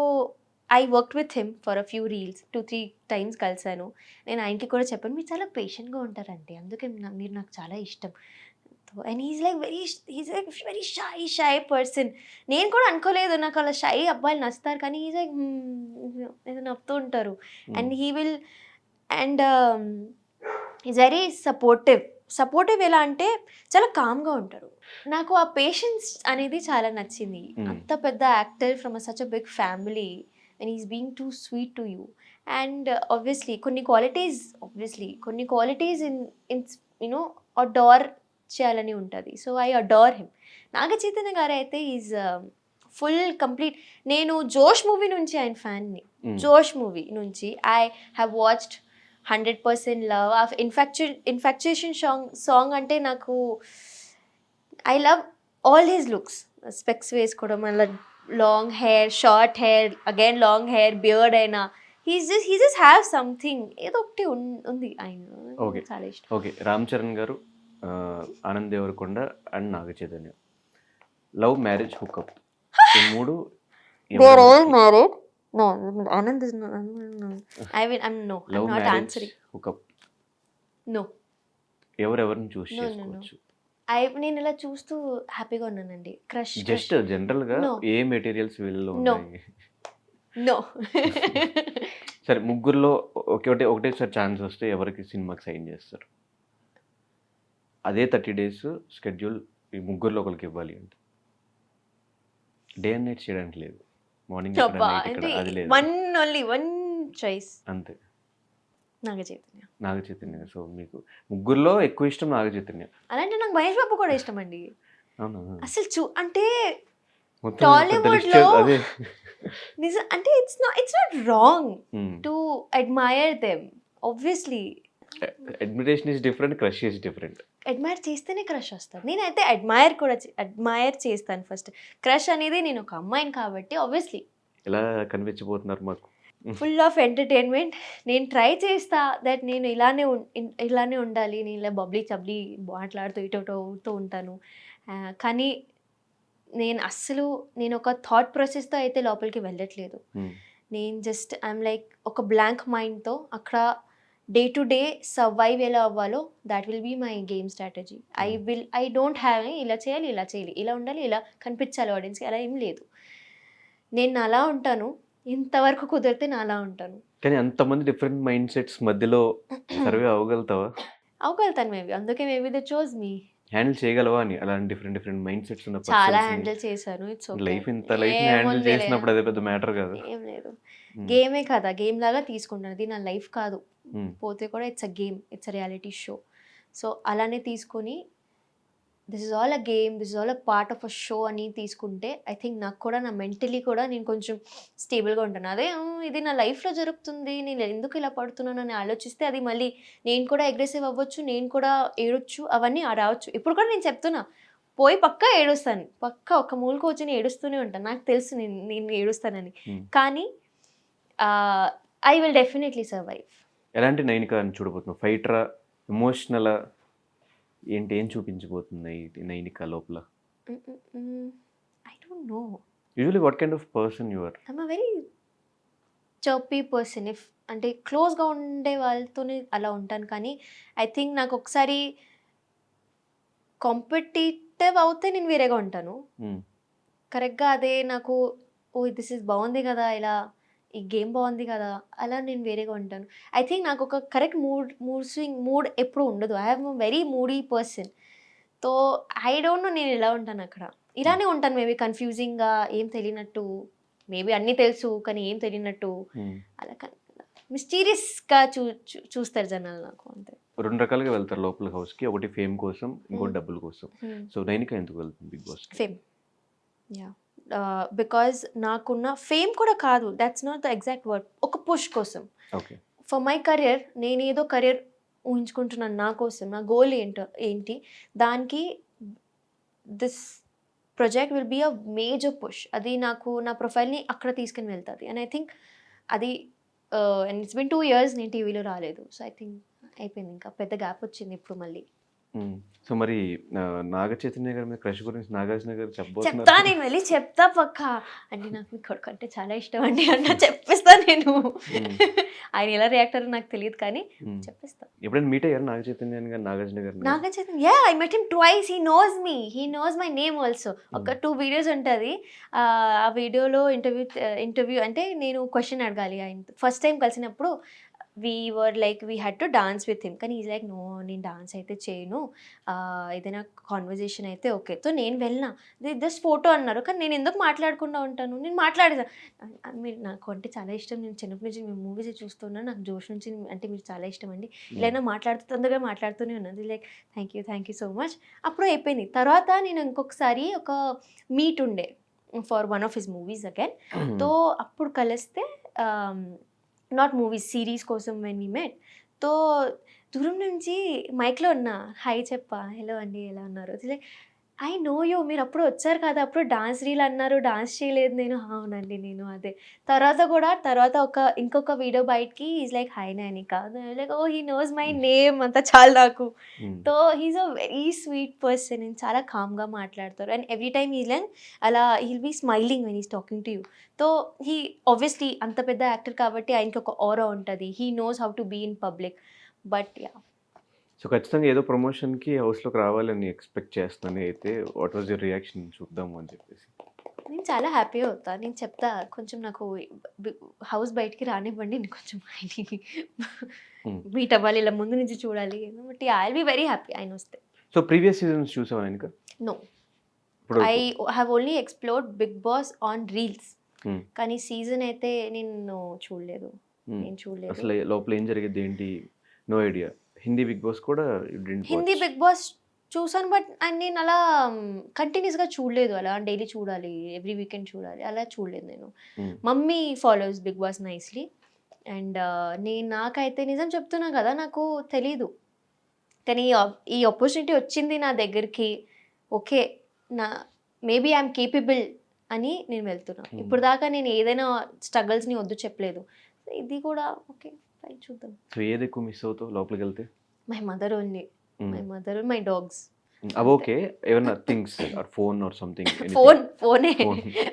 I worked with him for a few reels 2-3 times కలిసాను నేను ఆయనకి కూడా చెప్పాను మీరు చాలా పేషెంట్గా ఉంటారండి అందుకే మీరు నాకు చాలా ఇష్టం and he's like very shy person నేను కూడా అనుకోలేదు నాకు అలా షై అబ్బాయిలు నచ్చుతారు కానీ హీస్ లైక్ ఏదో నవ్వుతూ ఉంటారు and he will and is very supportive ఎలా అంటే చాలా కామ్గా ఉంటారు నాకు ఆ పేషెన్స్ అనేది చాలా నచ్చింది అంత పెద్ద actor from such a big family and is being too sweet to you and obviously కొన్ని క్వాలిటీస్ ఇన్ యూనో అడార్ చేయాలని ఉంటుంది so I adore him Naga Chaitanya garu అయితే ఈజ్ ఫుల్ కంప్లీట్ నేను జోష్ మూవీ నుంచి ఆయన ఫ్యాన్ని జోష్ మూవీ నుంచి I have watched 100% love of infatuation song అంటే నాకు I love all his looks specs వేసుకోవడం అలా long hair short hair again long hair beard అయినా హీ జస్ట్ హ్యావ్ సంథింగ్ ఏదో ఒకటి ఉంది ఆయన చాలా ఇష్టం okay Ram Charan garu Anand Devarakonda and Naga Chaitanya love marriage hookup ఈ మూడు they are all married no Anand is no I'm not answering hookup no ఎవరెవరిని చూస్ చేసుకోవచ్చు నేను ఇలా చూస్తూ హ్యాపీగా ఉన్నానండి క్రష్ జస్ట్ జనరల్ గా ఏ మెటీరియల్స్ వీళ్ళలో ఉన్నాయి నో సరే ముగ్గురులో ఒకటేసారి ఛాన్స్ వస్తే ఎవరికి సినిమాకి సైన్ చేస్తారు అదే 30 days షెడ్యూల్ ఈ ముగ్గురులో ఒకరికి ఇవ్వాలి అంటే డే అండ్ నైట్ చేయడానికి లేదు మార్నింగ్ అది లేదు వన్ చాయిస్ అంతే నాగ చైతన్య సో మీకు ముగ్గురులో ఎక్కువ ఇష్టం నాగ చైతన్య అలాంటి నాకు మహేష్ బాబు కూడా ఇష్టం అండి అవునా అసలు అంటే టాలీవుడ్ లో నిజం అంటే it's not wrong to admire them obviously admiration is different crush is different admire చేస్తేనే క్రష్ వస్తుంది నేనైతే అడ్మైర్ చేస్తాను ఫస్ట్ క్రష్ అనేది నేను ఒక అమ్మాయిని కాబట్టి ఆబ్వియస్లీ ఎలా కనిపించబోతున్నారు మాకు ఫుల్ ఆఫ్ ఎంటర్టైన్మెంట్ నేను ట్రై చేస్తా దట్ నేను ఇలానే ఉండాలి నేను ఇలా బబ్లీ చబ్లీ మాట్లాడుతూ ఇటో ఉంటాను కానీ నేను ఒక థాట్ ప్రాసెస్తో అయితే లోపలికి వెళ్ళట్లేదు నేను జస్ట్ ఐఎమ్ లైక్ ఒక బ్లాంక్ మైండ్తో అక్కడ డే టు డే సర్వైవ్ ఎలా అవ్వాలో that will be my game strategy. I don't have ఇలా చేయాలి ఇలా ఉండాలి, ఇలా కనిపించాలి ఆడియన్స్కి, అలా ఏం లేదు. నేను అలా ఉంటాను, ఇంతవరకు కుదిరితే నా అలా ఉంటాను. కానీ అంతమంది డిఫరెంట్ మైండ్ సెట్స్ మధ్యలో సర్వే అవ్వగలుగుతావా? అవగలుగుతాను మేబీ, అందుకే maybe they chose me. Handle చేయగలవా అని అలాంటి డిఫరెంట్ డిఫరెంట్ మైండ్ సెట్స్ ఉన్న చాలా హ్యాండిల్ చేశాను. ఇట్స్ లైఫ్ హ్యాండిల్ చేసినప్పుడు అదే పెద్ద మ్యాటర్ కాదు. ఏం లేదు, గేమే కదా, గేమ్ లాగా తీసుకుంటాను. అది నా లైఫ్ కాదు, పోతే కూడా it's a game, it's a reality show. So అలానే తీసుకొని this is all a game, this is all a part of a show అని తీసుకుంటే ఐ థింక్ నాకు కూడా నా మెంటలీ కూడా నేను కొంచెం స్టేబుల్గా ఉంటాను. అదే ఇది నా లైఫ్లో జరుగుతుంది, నేను ఎందుకు ఇలా పడుతున్నాను అని ఆలోచిస్తే అది మళ్ళీ నేను కూడా అగ్రెసివ్ అవ్వచ్చు, నేను కూడా ఏడొచ్చు, అవన్నీ రావచ్చు. ఇప్పుడు కూడా నేను చెప్తున్నా, పోయి పక్కా ఏడుస్తాను, పక్కా ఒక మూలకు వచ్చి ఏడుస్తూనే ఉంటాను. నాకు తెలుసు నేను ఏడుస్తానని, కానీ ఐ విల్ డెఫినెట్లీ సర్వైవ్. ఎలాంటి నైనిక అని చూడబోతున్నావు? ఫైటరా, ఎమోషనలా, ఏంటి, ఏం చూపించబోతుంది నైనిక లోపల? I don't know. Usually what kind of person you are? I'm a very chirpy person. If అంటే క్లోజ్గా ఉండే వాళ్ళతోనే అలా ఉంటాను, కానీ ఐ థింక్ నాకు ఒకసారి కాంపిటేటివ్ అవుతే నేను వేరేగా ఉంటాను. కరెక్ట్గా అదే నాకు దిస్ ఇస్ బాగుంది కదా, ఇలా ఈ గేమ్ బాగుంది కదా, అలా నేను వేరేగా ఉంటాను. ఐ థింక్ నాకు ఒక కరెక్ట్ మూడ్ ఎప్పుడు ఉండదు. I have very moody person. So I don't no నేను ఎలా ఉంటాను అక్కడ. ఇలానే ఉంటాను మేబీ, కన్ఫ్యూజింగ్గా, ఏం తెలియనట్టు, మేబీ అన్నీ తెలుసు కానీ ఏం తెలియనట్టు, అలా మిస్టీరియస్గా చూస్తారు జనాలు నాకు, అంతే. రెండు రకాలుగా వెళ్తారు లోపల హౌస్కి, ఒకటి ఫేమ్ కోసం, ఇంకోటి డబ్బుల కోసం. సో నైనిక ఎందుకు వెళ్తుంది Bigg Boss? Fame, yeah. Because నాకున్న ఫేమ్ కూడా కాదు, that's not the exact word, ఒక పుష్ కోసం. ఓకే. ఫర్ మై కెరియర్, నేను ఏదో కెరియర్ ఊహించుకుంటున్నాను నా కోసం, నా గోల్ ఏంటి దానికి this project will be a major push. అది నాకు నా ప్రొఫైల్ని అక్కడ తీసుకుని వెళ్తుంది. అండ్ ఐ థింక్ అది అండ్ ఇట్స్ బిన్ 2 years నేను టీవీలో రాలేదు. సో ఐ థింక్ అయిపోయింది, ఇంకా పెద్ద గ్యాప్ వచ్చింది ఇప్పుడు మళ్ళీ. సో మరి నాగ చైతన్య గారి మీద క్రష్ గురించి నాగార్జున గారు చెప్తా, నేను వెళ్ళి చెప్తా పక్కా. అంటే నాకు మీ కొడుకు అంటే చాలా ఇష్టం అండి అన్న చెప్పేస్తా నేను. ఆయన ఎలా రియాక్ట్ అయ్యారో నాకు తెలియదు కానీ చెప్పేస్తా. ఎప్పుడైనా మీట్ అయ్యారు నాగ Chaitanya garu, Nagarjuna garu? Naga Chaitanya, I met him twice. He knows me, he knows my name also. ఒక 2 videos ఉంటుంది. ఆ వీడియోలో ఇంటర్వ్యూ అంటే నేను క్వశ్చన్ అడగాలి. ఆయన ఫస్ట్ టైం కలిసినప్పుడు we had to dance with him, కానీ ఈజ్ లైక్, నో నేను డాన్స్ అయితే చేయను, ఏదైనా కాన్వర్జేషన్ అయితే ఓకే. సో నేను వెళ్ళినా, జస్ట్ ఫోటో అన్నారు, కానీ నేను ఎందుకు మాట్లాడకుండా ఉంటాను, నేను మాట్లాడేదా. మీరు నాకు అంటే చాలా ఇష్టం, నేను చిన్నప్పటి నుంచి మేము మూవీస్ చూస్తున్నాను, నాకు జోష్ నుంచి అంటే మీరు చాలా ఇష్టం అండి, ఇలా తొందరగా మాట్లాడుతూనే ఉన్నది. Like thank you so much. అప్పుడు అయిపోయింది. తర్వాత నేను ఇంకొకసారి ఒక మీట్ ఉండే for one of his movies again. So అప్పుడు కలిస్తే, నాట్ మూవీస్, సిరీస్ కోసం వెన్ వీ మెట్. తో దూరం నుంచి మైక్లో ఉన్నా, హాయ్ చెప్పా, హలో అండి ఎలా ఉన్నారు, లైక్ ఐ నో యూ, మీరు అప్పుడు వచ్చారు కదా, అప్పుడు డాన్స్ రీల్ అన్నారు, డాన్స్ చేయలేదు నేను. అవునండి నేను అదే. తర్వాత ఇంకొక వీడియో బయటకి is like, hi Nainika, like oh he knows my name, అంతా చాలు నాకు. So he's a very sweet person, నేను చాలా కామ్గా మాట్లాడతారు. And every time he like అలా he'll be smiling when is talking to you. So he obviously అంత పెద్ద యాక్టర్ కాబట్టి ఆయనకి ఒక ఆరా ఉంటుంది. He knows how to be in public. But yeah, so ఖచ్చితంగా ఏదో ప్రమోషన్కి హౌస్లోకి రావాలని ఎక్స్పెక్ట్ చేస్తాను. అయితే వాట్ వాజ్ యువర్ రియాక్షన్ చూద్దాము అని చెప్పేసి? నేను చాలా హ్యాపీగా అవుతాను. నేను చెప్తా, కొంచెం నాకు హౌస్ బయటికి రానివ్వండి, నేను కొంచెం మీట్ అవ్వాలి, ఇలా ముందు నుంచి చూడాలి. But I will be very happy ఆయన వస్తే. సో ప్రీవియస్ సీజన్స్ చూసావా ఇంకా? No, I have only explored Bigg Boss on reels, కానీ సీజన్ అయితే నేను చూడలేదు. అసలు లోపల ఏం జరిగేది ఏంటి? No idea. Hindi Bigg Boss కూడా హిందీ బిగ్ బాస్ చూసాను, బట్ నేను అలా కంటిన్యూస్గా చూడలేదు. అలా డైలీ చూడాలి, ఎవ్రీ వీకెండ్ చూడాలి, అలా చూడలేదు నేను. Mummy follows Bigg Boss nicely. And నాకైతే నిజం చెప్తున్నా కదా, నాకు తెలీదు, కానీ ఈ ఆపర్చునిటీ వచ్చింది నా దగ్గరికి. ఓకే, మేబీ ఐఎమ్ కేపబుల్ అని నేను వెళ్తున్నా. ఇప్పుడు దాకా నేను ఏదైనా స్ట్రగల్స్ని వద్దు చెప్పలేదు. ఇది కూడా ఓకే, చూద్దాం. సో ఏది ఎక్కువ మిస్ అవుతావు లోపలికి వెళ్తే? My mother only, my mother, my dogs. Okay, ఏమన్నా things or phone or something?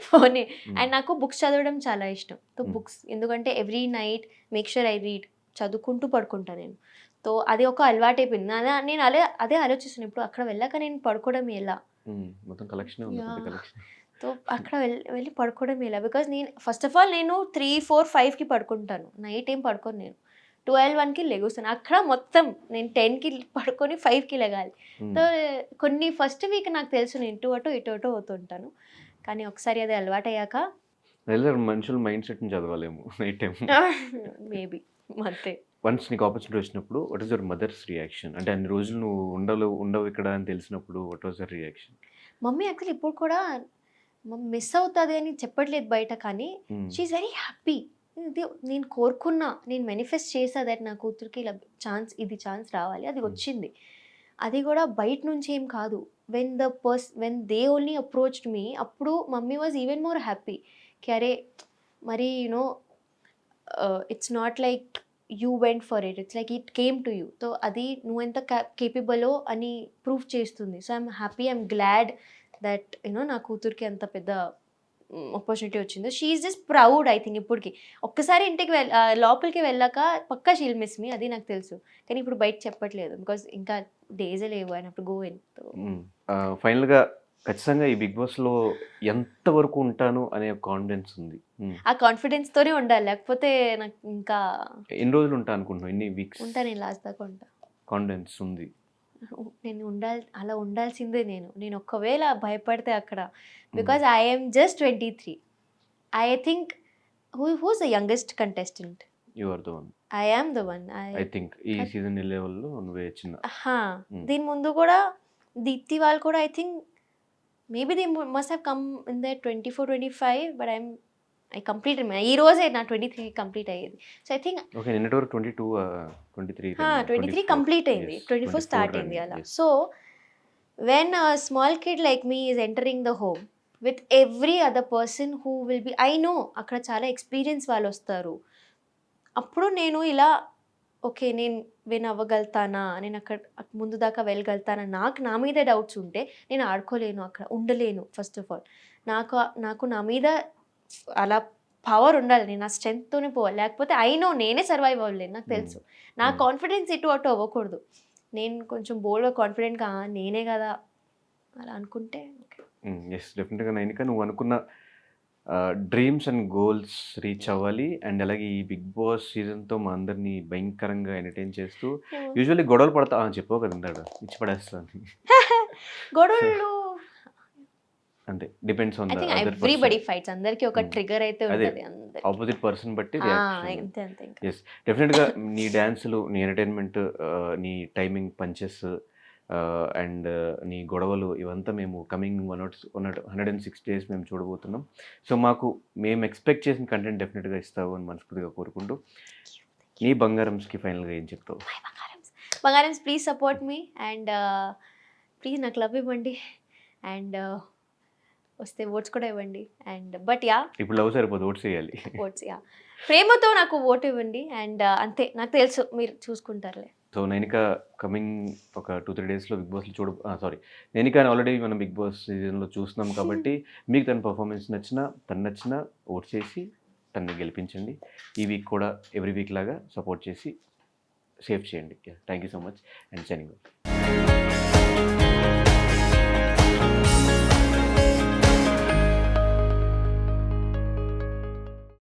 ఫోనే. అండ్ నాకు బుక్స్ చదవడం చాలా ఇష్టం. సో బుక్స్, ఎందుకంటే every night make sure I read చదువుకుంటూ పడుకుంటా నేను. సో అది ఒక అలవాటు అయిపోయింది. నేను అదే ఆలోచిస్తున్నాను ఇప్పుడు అక్కడ వెళ్ళాక నేను పడుకోవడం ఎలా? మొత్తం కలెక్షనే ఉంది, పెద్ద యాహ్! కలెక్షన్. సో అక్కడ వెళ్ళి పడుకోవడం ఎలా? బికాజ్ నేను ఫస్ట్ ఆఫ్ ఆల్ నేను 3, 4, 5కి పడుకుంటాను. నైట్ ఏం పడుకోను నేను. 12, 1కి లెగుస్తాను. అక్కడ మొత్తం నేను 10కి పడుకొని 5కి లెగాలి. సో కొన్ని ఫస్ట్ వీక్ నాకు తెలుసు నేను ఇటు అటు అవుతుంటాను. కానీ ఒకసారి అది అలవాటయ్యాక మనుషుల మైండ్ సెట్ని చదవాలేమో నైట్ టైం. మేబీ అంతే. వన్స్ నీకు ఆపర్చునిటీ వచ్చినప్పుడు what is your mother's reaction? అంటే అన్ని రోజులు నువ్వు ఉండవు ఇక్కడ అని తెలిసినప్పుడు what was your reaction? Mummy actually ఇప్పుడు కూడా మిస్ అవుతుంది అని చెప్పట్లేదు బయట, కానీ షీ ఈస్ వెరీ హ్యాపీ. ఇది నేను కోరుకున్నా, నేను మేనిఫెస్ట్ చేసా దట్ నా కూతురికి ఇలా ఛాన్స్ రావాలి, అది వచ్చింది. అది కూడా బయట నుంచి ఏం కాదు. When they only approached me, అప్పుడు mummy was even more happy. అరే మరి you know it's not like you went for it's like it came to you. So అది నువ్వెంత కేపబులో అని ప్రూవ్ చేస్తుంది. So I'm happy, I'm glad that you know నా కూతురికి అంత పెద్ద ఆపర్చునిటీ వచ్చిందో. She is just proud I think. ఇప్పటికి ఒక్కసారి ఇంటికి లోపలికి వెళ్ళాక పక్కా షీల్ మిస్ మీ, అది నాకు తెలుసు. కానీ ఇప్పుడు బయట చెప్పట్లేదు బికాజ్ ఇంకా డేసే లేవు ఆయన అప్పుడు గోవెన్. ఫైనల్గా ఖచ్చితంగా ఈ బిగ్ బాస్లో ఎంతవరకు ఉంటాను అనే కాన్ఫిడెన్స్ ఉంది? ఆ కాన్ఫిడెన్స్తోనే ఉండాలి, లేకపోతే నాకు ఇంకా ఎన్ని రోజులు ఉంటా అనుకుంటున్నావు? ఎన్ని వీక్స్ ఉంటా? నేను లాస్ట్ దాకా ఉంటా. కాన్ఫిడెన్స్ ఉంది? నేను అలా ఉండాల్సిందే. నేను ఒకవేళ భయపడితే అక్కడ, because I'm just 23. I think who's the youngest contestant? You are the one. I am the one. I think ఈ సీజన్ లెవెల్లో నువ్వే చిన్న. దీని ముందు కూడా దీప్తి వాళ్ళు కూడా I think maybe they must have come in the 24, 25, but I completed ఈ రోజే నా 23 కంప్లీట్ అయ్యేది. సో ఐ థింక్ ఓకే, నిన్నటి వరకు 22, 23 కంప్లీట్ అయింది, 24 స్టార్ట్ అయింది అలా. So when a small kid like me is entering the home with every other person who will be, I know అక్కడ చాలా ఎక్స్పీరియన్స్ వాళ్ళు వస్తారు. అప్పుడు నేను ఇలా ఓకే నేను విన్ అవ్వగలుగుతానా, నేను అక్కడ ముందు దాకా వెళ్ళగలుగుతానా, నా మీద డౌట్స్ ఉంటే నేను ఆడుకోలేను, అక్కడ ఉండలేను. ఫస్ట్ ఆఫ్ ఆల్ నాకు నా మీద అలా పవర్ ఉండాలి, నేను నా స్ట్రెంగ్త్తోనే పోవాలి. లేకపోతే నేనే సర్వైవ్ అవ్వలేను, నాకు తెలుసు. నా కాన్ఫిడెన్స్ ఇటు అటు అవ్వకూడదు. నేను కొంచెం బోల్డ్గా కాన్ఫిడెంట్గా నేనే కదా అలా అనుకుంటే ఎస్ డెఫినెట్గా నైనిక నువ్వు అనుకున్న డ్రీమ్స్ అండ్ గోల్స్ రీచ్ అవ్వాలి. అండ్ అలాగే ఈ బిగ్ బాస్ సీజన్తో మా అందరినీ భయంకరంగా ఎంటర్టైన్ చేస్తూ యూజువల్లీ గొడవలు పడతా చెప్పావు కదా ఇందాక, ఇచ్చి పడేస్తాను. గొడవలు అంటే డిపెండ్స్ ఆన్ ఎవ్రీబడి ఫైట్స్, అందరికి ఒక ట్రిగర్ అయితే ఉంటుంది ఆపోజిట్ పర్సన్ బట్టి. అంతే. ఎస్ డెఫినెట్గా నీ డ్యాన్సులు, నీ ఎంటర్టైన్మెంట్, నీ టైమింగ్ పంచెస్ అండ్ నీ గొడవలు ఇవంతా మేము కమింగ్ 106 days మేము చూడబోతున్నాం. సో మేము ఎక్స్పెక్ట్ చేసిన కంటెంట్ డెఫినెట్గా ఇస్తావు అని మనస్ఫూర్తిగా కోరుకుంటూ, నీ బంగారంస్కి ఫైనల్గా ఏం చెప్తావు? బంగారమ్స్ please support me and please నాకు లవ్ ఇవ్వండి అండ్ వస్తే ఓట్స్ కూడా ఇవ్వండి. అండ్ బట్ ఇప్పుడు లవ్ సరిపోదు, ఓట్స్ వేయాలి. ఓట్స్ ప్రేమతో నాకు ఓటు ఇవ్వండి అండ్ అంతే, నాకు తెలుసు మీరు చూసుకుంటారులే. సో నైనిక కమింగ్ ఒక 2-3 daysలో బిగ్ బాస్లో నైనిక ఆల్రెడీ మనం బిగ్ బాస్ సీజన్లో చూస్తున్నాం కాబట్టి మీకు తన పర్ఫార్మెన్స్ నచ్చినా ఓట్ చేసి తనని గెలిపించండి. ఈ వీక్ కూడా ఎవ్రీ వీక్ లాగా సపోర్ట్ చేసి సేవ్ చేయండి. Thank you so much and signing off.